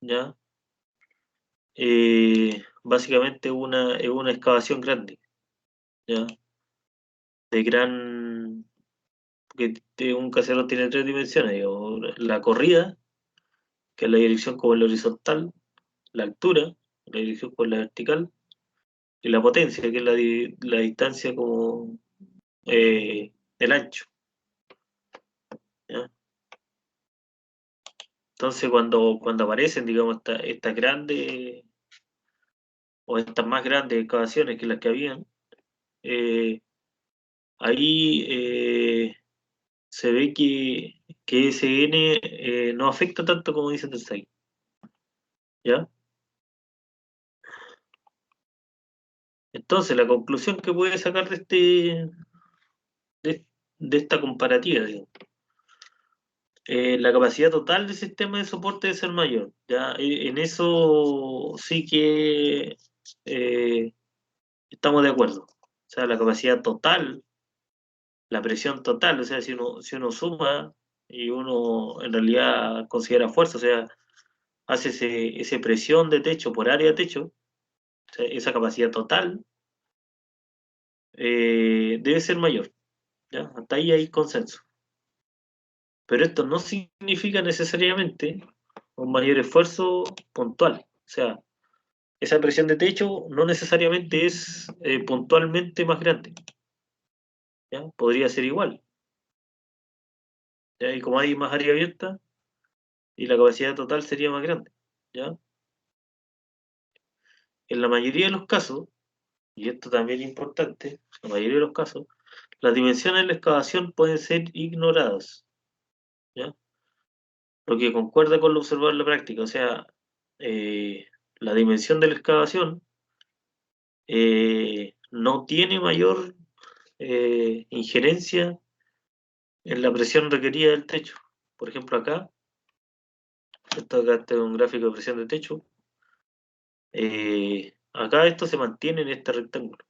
Speaker 1: ¿ya? Básicamente es una excavación grande, ¿ya? De gran... Un caserón tiene tres dimensiones, digamos, la corrida, que es la dirección como la horizontal, la altura, la dirección con la vertical, y la potencia, que es la distancia como el ancho, ¿ya? Entonces, cuando aparecen, digamos, estas grandes o estas más grandes excavaciones que las que habían, eh, ahí se ve que SN no afecta tanto como dice Terzaghi, ¿ya? Entonces, la conclusión que puede sacar de, de esta comparativa, digamos, la capacidad total del sistema de soporte debe ser mayor, ¿ya? En eso sí que eh, estamos de acuerdo. O sea, la capacidad total, la presión total, o sea, si uno suma y uno en realidad considera fuerza, o sea, hace ese presión de techo por área de techo, o sea, esa capacidad total debe ser mayor, ¿ya? Hasta ahí hay consenso. Pero esto no significa necesariamente un mayor esfuerzo puntual. O sea, esa presión de techo no necesariamente es puntualmente más grande, ¿ya? Podría ser igual, ¿ya? Y como hay más área abierta, y la capacidad total sería más grande, ¿ya? En la mayoría de los casos, y esto también es importante, en la mayoría de los casos, las dimensiones de la excavación pueden ser ignoradas, ¿ya? Lo que concuerda con lo observado en la práctica, o sea, eh, la dimensión de la excavación no tiene mayor injerencia en la presión requerida del techo. Por ejemplo, acá está un gráfico de presión de techo. Acá esto se mantiene en este rectángulo.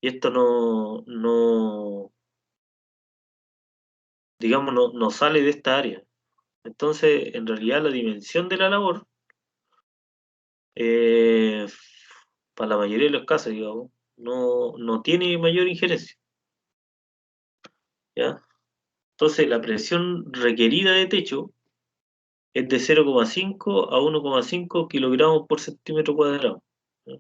Speaker 1: Y esto digamos, no sale de esta área. Entonces, en realidad, la dimensión de la labor, eh, para la mayoría de los casos, digamos, no tiene mayor injerencia, ¿ya? Entonces, la presión requerida de techo es de 0,5 a 1,5 kilogramos por centímetro cuadrado, ¿ya?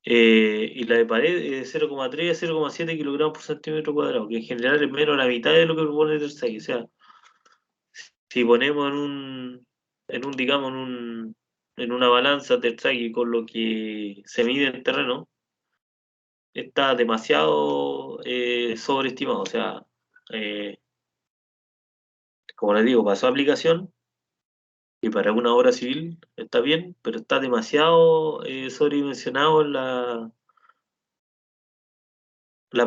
Speaker 1: Y la de pared es de 0,3 a 0,7 kilogramos por centímetro cuadrado, que en general es menos la mitad de lo que propone Terzaghi. O sea, si ponemos digamos, en una balanza Terzaghi con lo que se mide en terreno, está demasiado sobreestimado. O sea, eh, como les digo, pasó a aplicación y para una obra civil está bien, pero está demasiado sobredimensionado la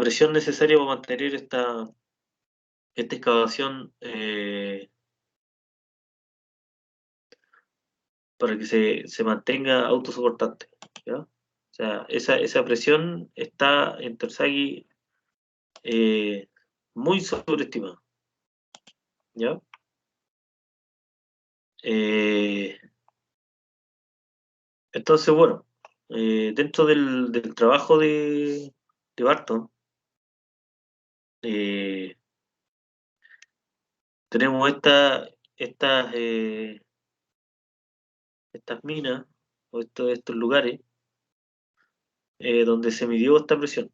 Speaker 1: presión necesaria para mantener esta excavación para que se mantenga autosoportante, ¿ya? O sea, esa presión está en Terzaghi muy sobreestimada, ¿ya? Entonces, bueno, dentro del trabajo de Barton, eh, tenemos estas, estas minas o estos lugares donde se midió esta presión,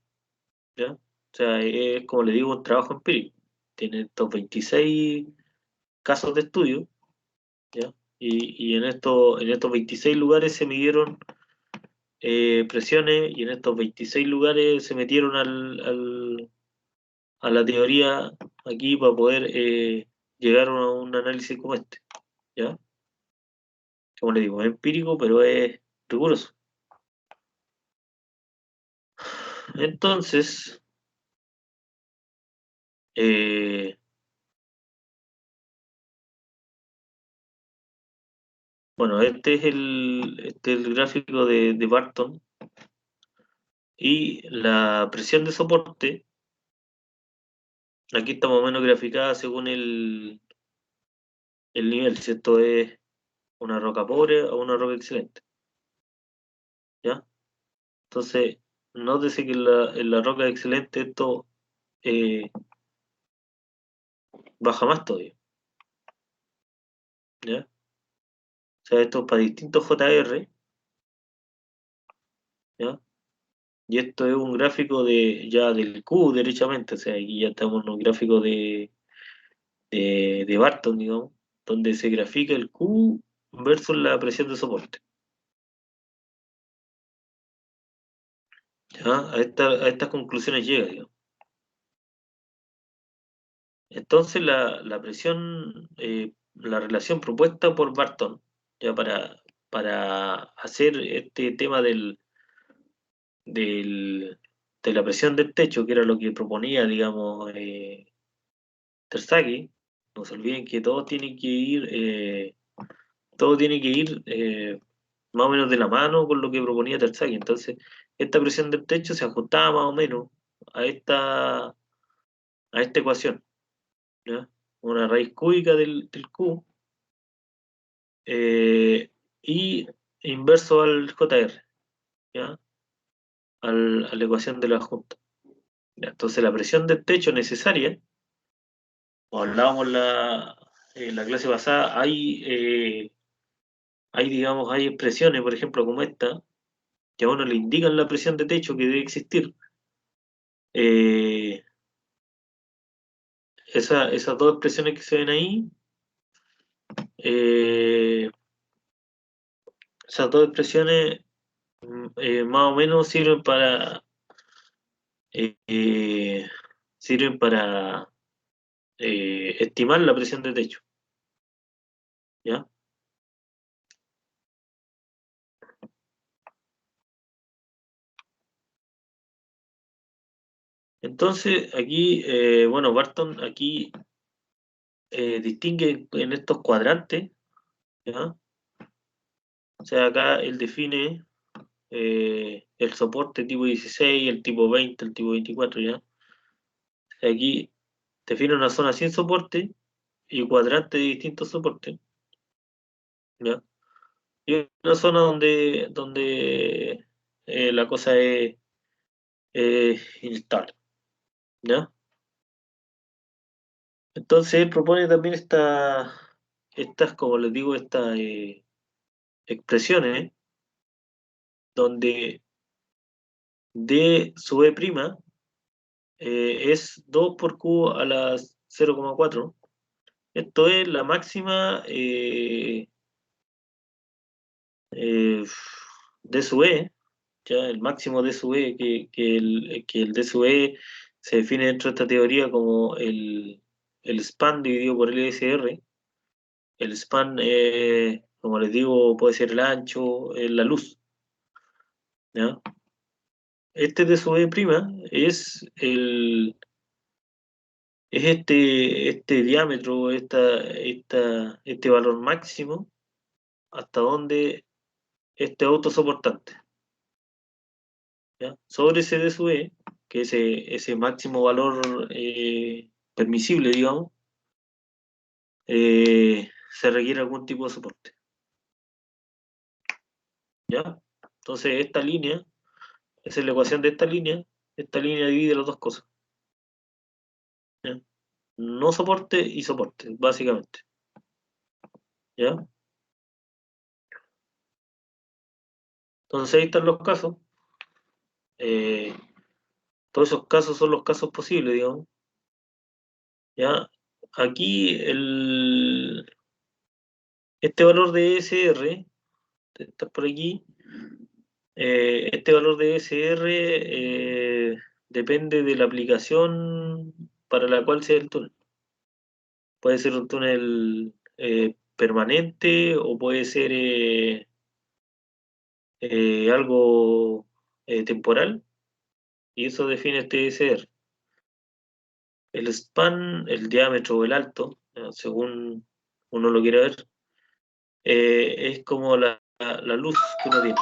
Speaker 1: ¿ya? O sea, es como le digo, un trabajo empírico. Tiene estos 26 casos de estudio, ¿ya? Y en estos 26 lugares se midieron presiones y en estos 26 lugares se metieron a la teoría aquí para poder llegar a un análisis como este, ¿ya? Como le digo, es empírico, pero es riguroso. Entonces, eh, bueno, este es el gráfico de Barton y la presión de soporte, aquí está más o menos graficada según el nivel, si esto es una roca pobre o una roca excelente, ¿ya? Entonces, nótese que en la roca excelente esto eh, baja más todavía, ¿ya? O sea, esto es para distintos JR, ¿ya? Y esto es un gráfico ya del Q derechamente, o sea, aquí ya estamos en un gráfico de Barton, digamos, donde se grafica el Q versus la presión de soporte, ¿ya? A estas conclusiones llega, digamos. Entonces, la presión, la relación propuesta por Barton, ya para hacer este tema del, de la presión del techo, que era lo que proponía, digamos, Terzaghi, no se olviden que todo tiene que ir más o menos de la mano con lo que proponía Terzaghi. Entonces, esta presión del techo se ajustaba más o menos a esta ecuación, ¿ya? Una raíz cúbica del Q eh, y inverso al JR, ¿ya? A la ecuación de la junta. ¿Ya? Entonces, la presión del techo necesaria, como hablábamos en la clase pasada, digamos, hay expresiones, por ejemplo, como esta, que a uno le indican la presión de techo que debe existir. Eh, esas dos expresiones que se ven ahí, eh, esas dos expresiones más o menos eh, eh, sirven para estimar la presión de techo, ¿ya? Entonces, aquí, bueno, Barton aquí distingue en estos cuadrantes, ¿ya? O sea, acá él define el soporte tipo 16, el tipo 20, el tipo 24, ¿ya? Aquí define una zona sin soporte y cuadrantes de distintos soportes, ¿ya? Y una zona donde la cosa es inestable, ¿ya? Entonces él propone también como les digo, estas expresiones donde D sub E' es 2 por Q a la 0,4. Esto es la máxima eh, D sub E, ya el máximo D sub E, que el D sub E se define dentro de esta teoría como el span dividido por el LSR. El span, como les digo, puede ser el ancho, la luz, ¿ya? Este D sub E' es este diámetro, este valor máximo hasta donde este autosoportante. ¿Ya? Sobre ese D sub E, que es ese máximo valor permisible, digamos, se requiere algún tipo de soporte. ¿Ya? Entonces esta línea, esa es la ecuación de esta línea divide las dos cosas. ¿Ya? No soporte y soporte, básicamente. ¿Ya? Entonces ahí están los casos. Eh, todos esos casos son los casos posibles, digamos. ¿Ya? Aquí este valor de ESR, está por aquí, este valor de ESR depende de la aplicación para la cual sea el túnel. Puede ser un túnel permanente o puede ser algo temporal, y eso define este ESR. El span, el diámetro o el alto, según uno lo quiera ver, es como la luz que uno tiene.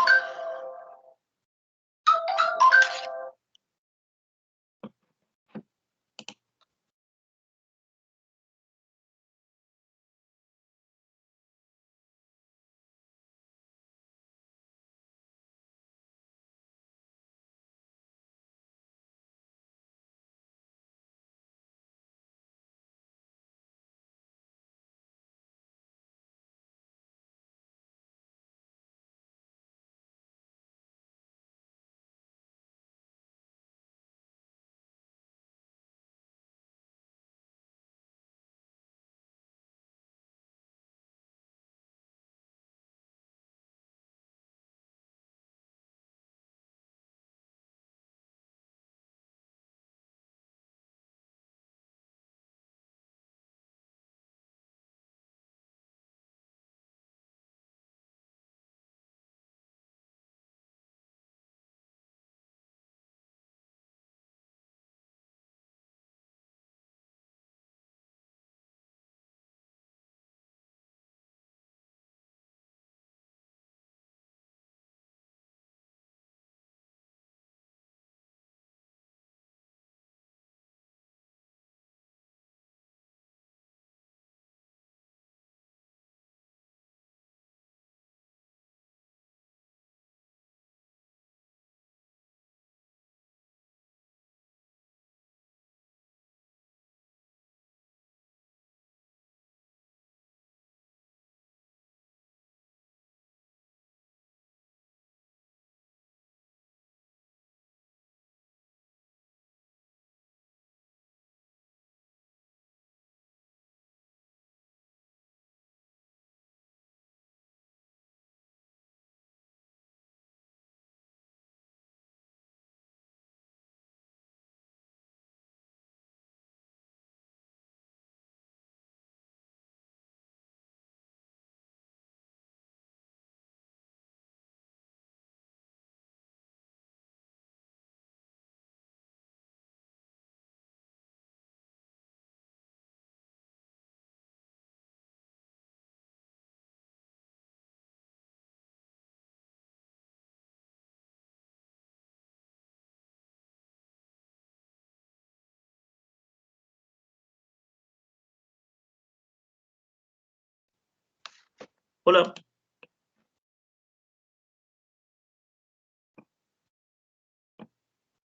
Speaker 1: Hola,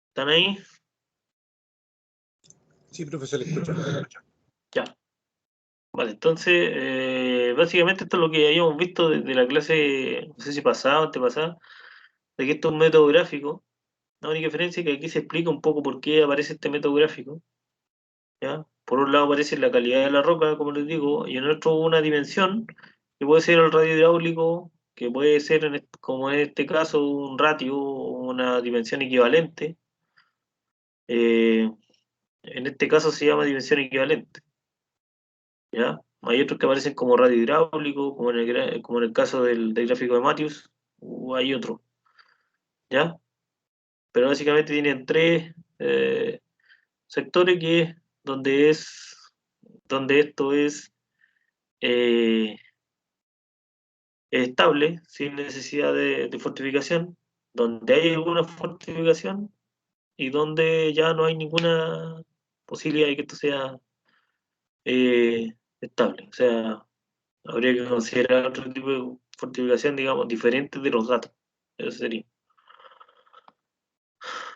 Speaker 1: ¿están ahí?
Speaker 2: Sí, profesor, le escucho.
Speaker 1: Ya. Vale, entonces, básicamente esto es lo que habíamos visto desde la clase, no sé si pasada o antepasada, de que esto es un método gráfico. La única diferencia es que aquí se explica un poco por qué aparece este método gráfico. ¿Ya? Por un lado aparece la calidad de la roca, como les digo, y en otro una dimensión, que puede ser el radio hidráulico, que puede ser, como en este caso, un ratio, una dimensión equivalente. Eh, en este caso se llama dimensión equivalente. ¿Ya? Hay otros que aparecen como radio hidráulico, como en el caso del gráfico de Matthews, o hay otro, ¿ya? Pero básicamente tienen tres sectores donde donde esto es eh, estable, sin necesidad de fortificación, donde hay alguna fortificación y donde ya no hay ninguna posibilidad de que esto sea estable. O sea, habría que considerar otro tipo de fortificación, digamos, diferente de los datos. Eso sería.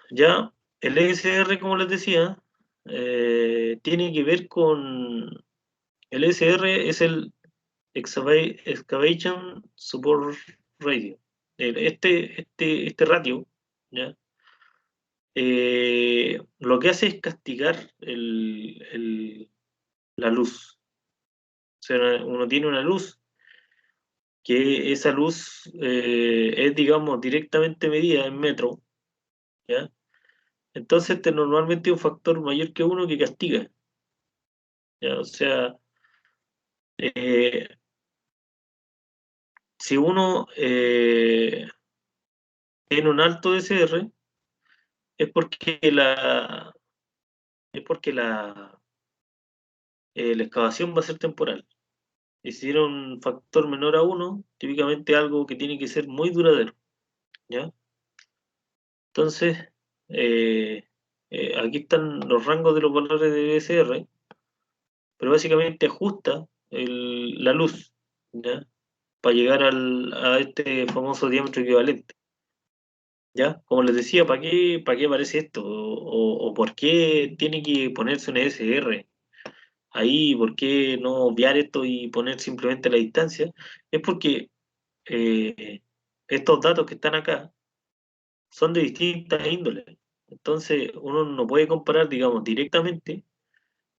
Speaker 1: Ya, el ESR, como les decía, tiene que ver con... El ESR es el Excavation Support Radio. Este ratio, ¿ya? Lo que hace es castigar la luz. O sea, uno tiene una luz, que esa luz es, digamos, directamente medida en metro, ¿ya? Entonces, normalmente es un factor mayor que uno que castiga, ¿ya? O sea, eh, si uno tiene un alto DCR, es porque la excavación va a ser temporal. Y si tiene un factor menor a uno, típicamente algo que tiene que ser muy duradero, ¿ya? Entonces, eh, aquí están los rangos de los valores de BSR, pero básicamente ajusta la luz, ¿ya? Para llegar a este famoso diámetro equivalente, ¿ya? Como les decía, ¿para qué aparece esto? O ¿por qué tiene que ponerse un ESR ahí? ¿Por qué no obviar esto y poner simplemente la distancia? Es porque estos datos que están acá son de distintas índoles. Entonces, uno no puede comparar, digamos, directamente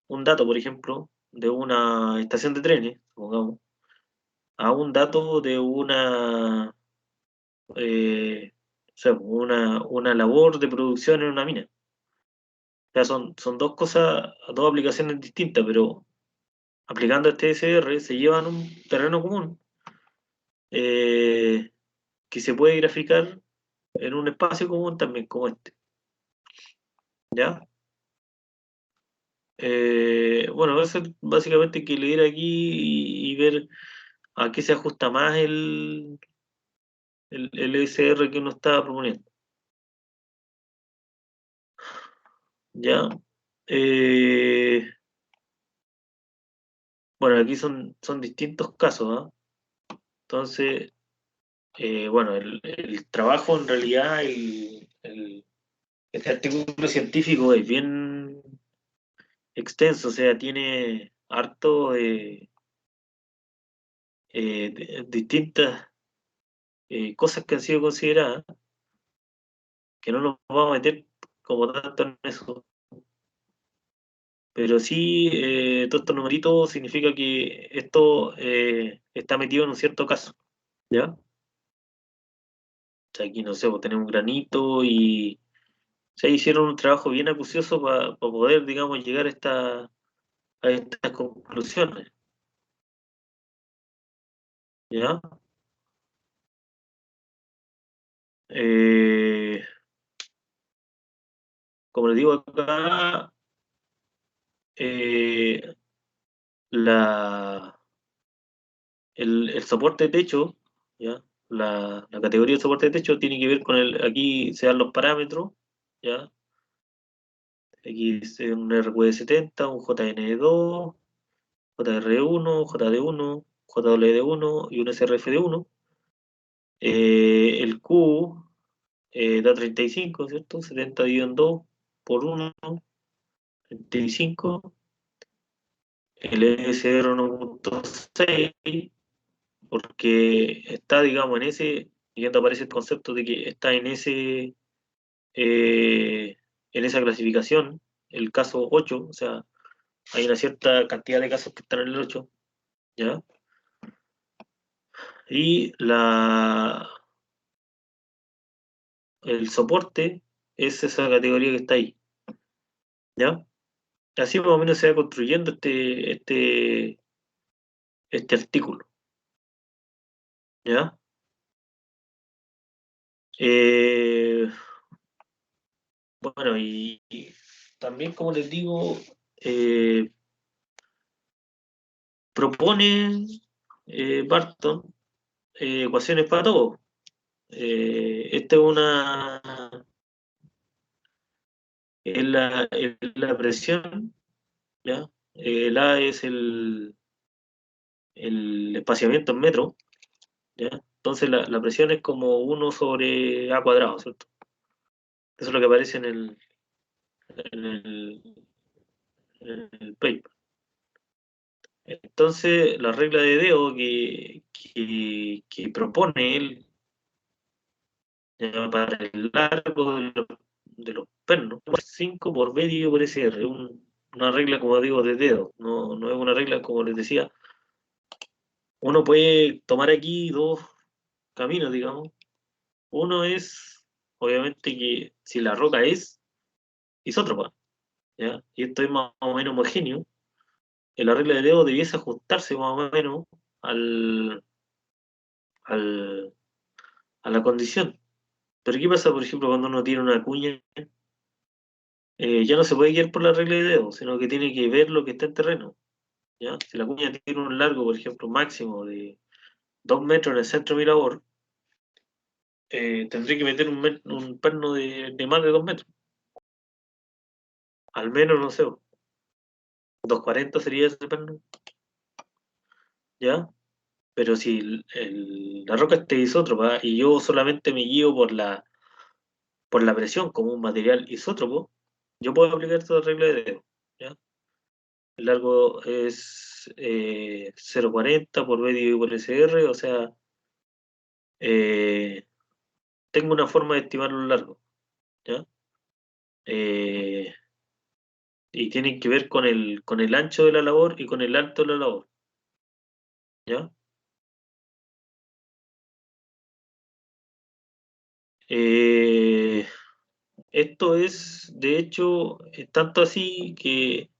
Speaker 1: un dato, por ejemplo, de una estación de trenes, supongamos, a un dato de o sea, una labor de producción en una mina. O sea, son dos cosas, dos aplicaciones distintas, pero aplicando este SR se llevan un terreno común eh, que se puede graficar en un espacio común también como este. ¿Ya? Bueno, eso es básicamente que leer aquí y ver a qué se ajusta más el ESR que uno está proponiendo. ¿Ya? Eh, bueno, aquí son distintos casos, ¿ah? Entonces, bueno, el trabajo en realidad, este artículo científico es bien extenso, o sea, tiene harto distintas cosas que han sido consideradas, que no nos vamos a meter como tanto en eso, pero sí, todos estos numeritos significa que esto está metido en un cierto caso, ¿ya? O sea, aquí, no sé, pues tenemos un granito y se hicieron un trabajo bien acucioso para poder, digamos, llegar a estas conclusiones, ¿ya? Eh, Como les digo acá, eh, la, el soporte de techo, ¿ya? La categoría de soporte de techo tiene que ver con aquí se dan los parámetros, ¿ya? Aquí es un RQ70, un JN2, JR1, JD1, JWD1 y un SRFD1. El Q da 35, ¿cierto? 70 dividido en 2 por 1, 35. El SR 1.6, porque está, digamos, y ya te aparece el concepto de que está eh, en esa clasificación, el caso 8, o sea, hay una cierta cantidad de casos que están en el 8, ¿ya? Y el soporte es esa categoría que está ahí, ¿ya? Así más o menos se va construyendo este artículo, ¿ya? Eh, bueno, y también, como les digo, eh, propone Barton ecuaciones para todo. Esta es la presión, ¿ya? La es el espaciamiento en metros, ¿ya? Entonces la presión es como 1 sobre A cuadrado, ¿cierto? Eso es lo que aparece en el, en el paper. Entonces, la regla de Deo que propone él, ya, para el largo de los pernos, 5 por B dividido por SR, una regla, como digo, de dedo, no es una regla, como les decía. Uno puede tomar aquí dos caminos, digamos. Uno es, obviamente, que si la roca es isótropa, ¿ya? Y esto es más o menos homogéneo, en la regla de dedo debiese ajustarse más o menos al, al, a la condición. Pero ¿qué pasa, por ejemplo, cuando uno tiene una cuña? Ya no se puede guiar por la regla de dedo, sino que tiene que ver lo que está en terreno, ¿ya? Si la cuña tiene un largo, por ejemplo, máximo de 2 metros en el centro de mi labor, tendré que meter un perno de más de 2 metros. Al menos, no sé, 240 sería ese perno, ¿ya? Pero si la roca es isótropa y yo solamente me guío por la presión como un material isótropo, yo puedo aplicar esta regla de dedo, ¿ya? El largo es 0,40 por B dividido por SR, o sea, eh, tengo una forma de estimar lo largo, ¿ya? Eh, y tienen que ver con el ancho de la labor y con el alto de la labor, ¿ya? Eh, Esto es, de hecho, es tanto así que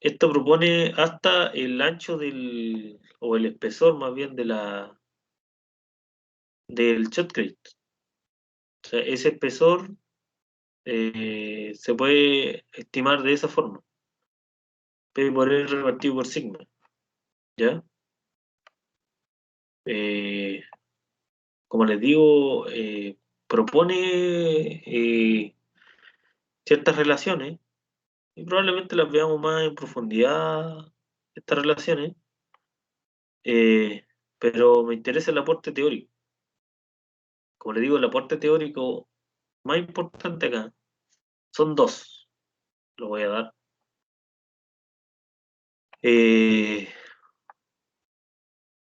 Speaker 1: esto propone hasta el ancho o el espesor más bien del shotcrete. O sea, ese espesor se puede estimar de esa forma. P por E repartido por sigma, ¿ya? Eh, Como les digo, propone ciertas relaciones y probablemente las veamos más en profundidad, estas relaciones, eh, pero me interesa el aporte teórico. Como les digo, el aporte teórico más importante acá son dos, lo voy a dar. Eh,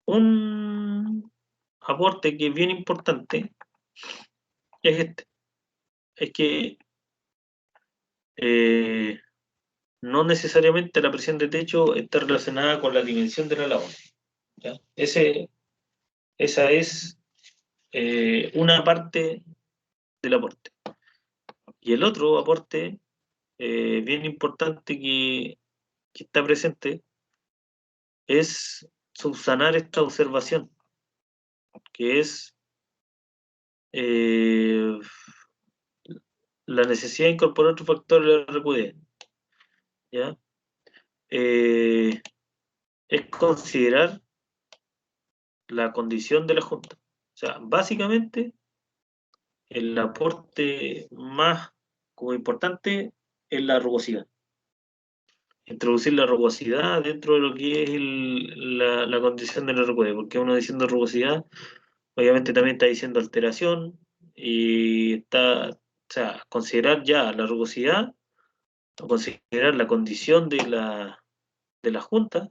Speaker 1: un aporte que es bien importante es este, es que eh, no necesariamente la presión de techo está relacionada con la dimensión de la labor, ¿ya? Esa es una parte del aporte. Y el otro aporte bien importante que está presente es subsanar esta observación, que es eh, la necesidad de incorporar otro factor de la RQD, ¿ya? Eh, es considerar la condición de la Junta. O sea, básicamente el aporte más como importante es la rugosidad. Introducir la rugosidad dentro de lo que es la condición del RQD, porque uno diciendo rugosidad, obviamente también está diciendo alteración y está, o sea, considerar ya la rugosidad o considerar la condición de la Junta,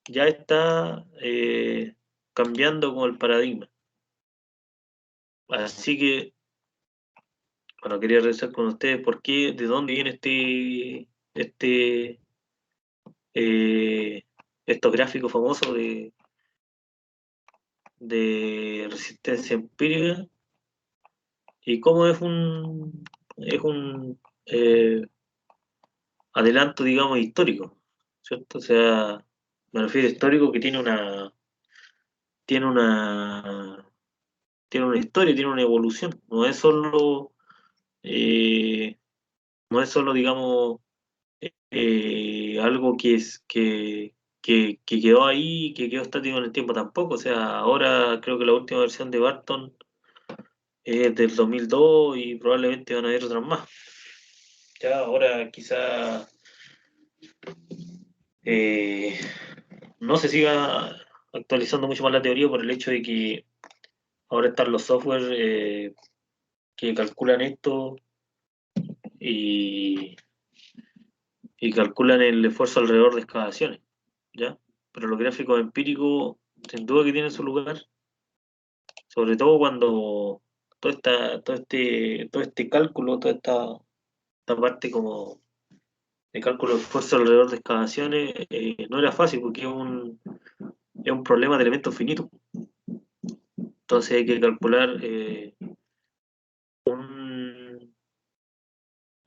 Speaker 1: ya está cambiando con el paradigma. Así que, bueno, quería revisar con ustedes por qué, de dónde viene eh, estos gráficos famosos de resistencia empírica y cómo es un adelanto, digamos, histórico, ¿cierto? O sea, me refiero a histórico que tiene una, tiene una historia, tiene una evolución, eh, no es solo, digamos, algo que quedó ahí, que quedó estático en el tiempo tampoco. O sea, ahora creo que la última versión de Barton es del 2002 y probablemente van a haber otras más. Ya, ahora quizá no se siga actualizando mucho más la teoría por el hecho de que ahora están los software que calculan esto y, y calculan el esfuerzo alrededor de excavaciones, ¿ya? Pero los gráficos empíricos, sin duda que tienen su lugar, sobre todo cuando todo este cálculo, esta parte como de cálculo de esfuerzo alrededor de excavaciones, no era fácil porque es un problema de elementos finitos. Entonces hay que calcular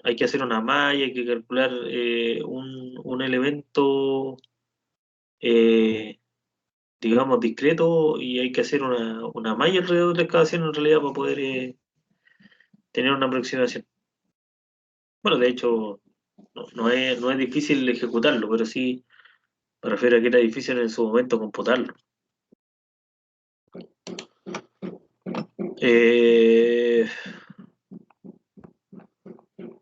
Speaker 1: hay que hacer una malla, hay que calcular un elemento, eh, digamos, discreto y hay que hacer una malla alrededor de la excavación en realidad para poder tener una aproximación. Bueno, de hecho, no es difícil ejecutarlo, pero sí me refiero a que era difícil en su momento computarlo. Eh,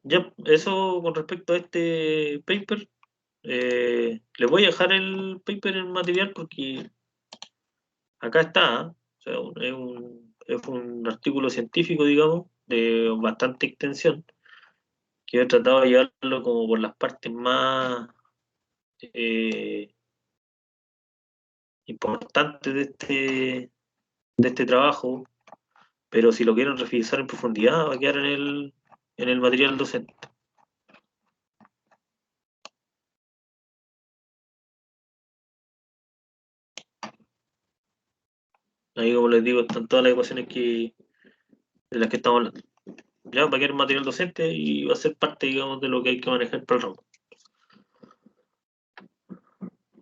Speaker 1: ya, eso con respecto a este paper. Les voy a dejar el paper en material porque acá está, ¿eh? O sea, es un artículo científico, digamos, de bastante extensión, que he tratado de llevarlo como por las partes más eh, importantes de este trabajo, pero si lo quieren revisar en profundidad va a quedar en el material docente. Ahí, como les digo, están todas las ecuaciones de las que estamos hablando. Ya va a quedar material docente y va a ser parte, digamos, de lo que hay que manejar para el ramo.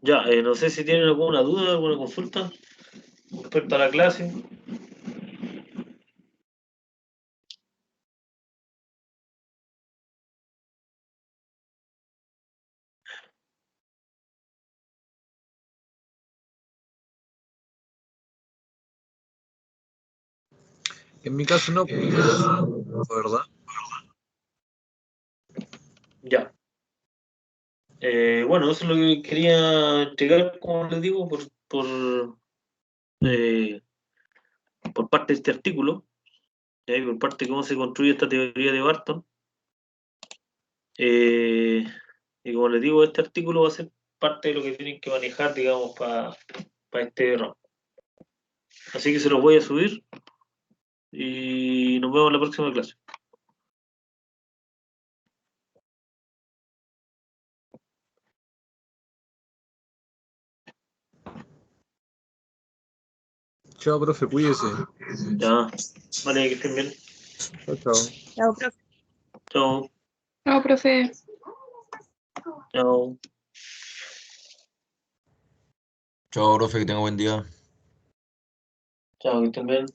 Speaker 1: Ya, no sé si tienen alguna duda, alguna consulta respecto a la clase.
Speaker 2: En mi caso no, la verdad.
Speaker 1: Ya. Bueno, eso es lo que quería entregar, como les digo, eh, por parte de este artículo, y por parte de cómo se construye esta teoría de Barton. Eh, y como les digo, este artículo va a ser parte de lo que tienen que manejar, digamos, para este ramo. Así que se los voy a subir y nos vemos en la próxima clase.
Speaker 2: Chao, profe, cuídese.
Speaker 1: Ya, vale, que estén bien.
Speaker 2: Chao, chao.
Speaker 4: Chao, profe.
Speaker 1: Chao,
Speaker 4: Chao, profe.
Speaker 1: chao.
Speaker 3: Chao, profe, que tenga buen día.
Speaker 1: Chao, que estén bien.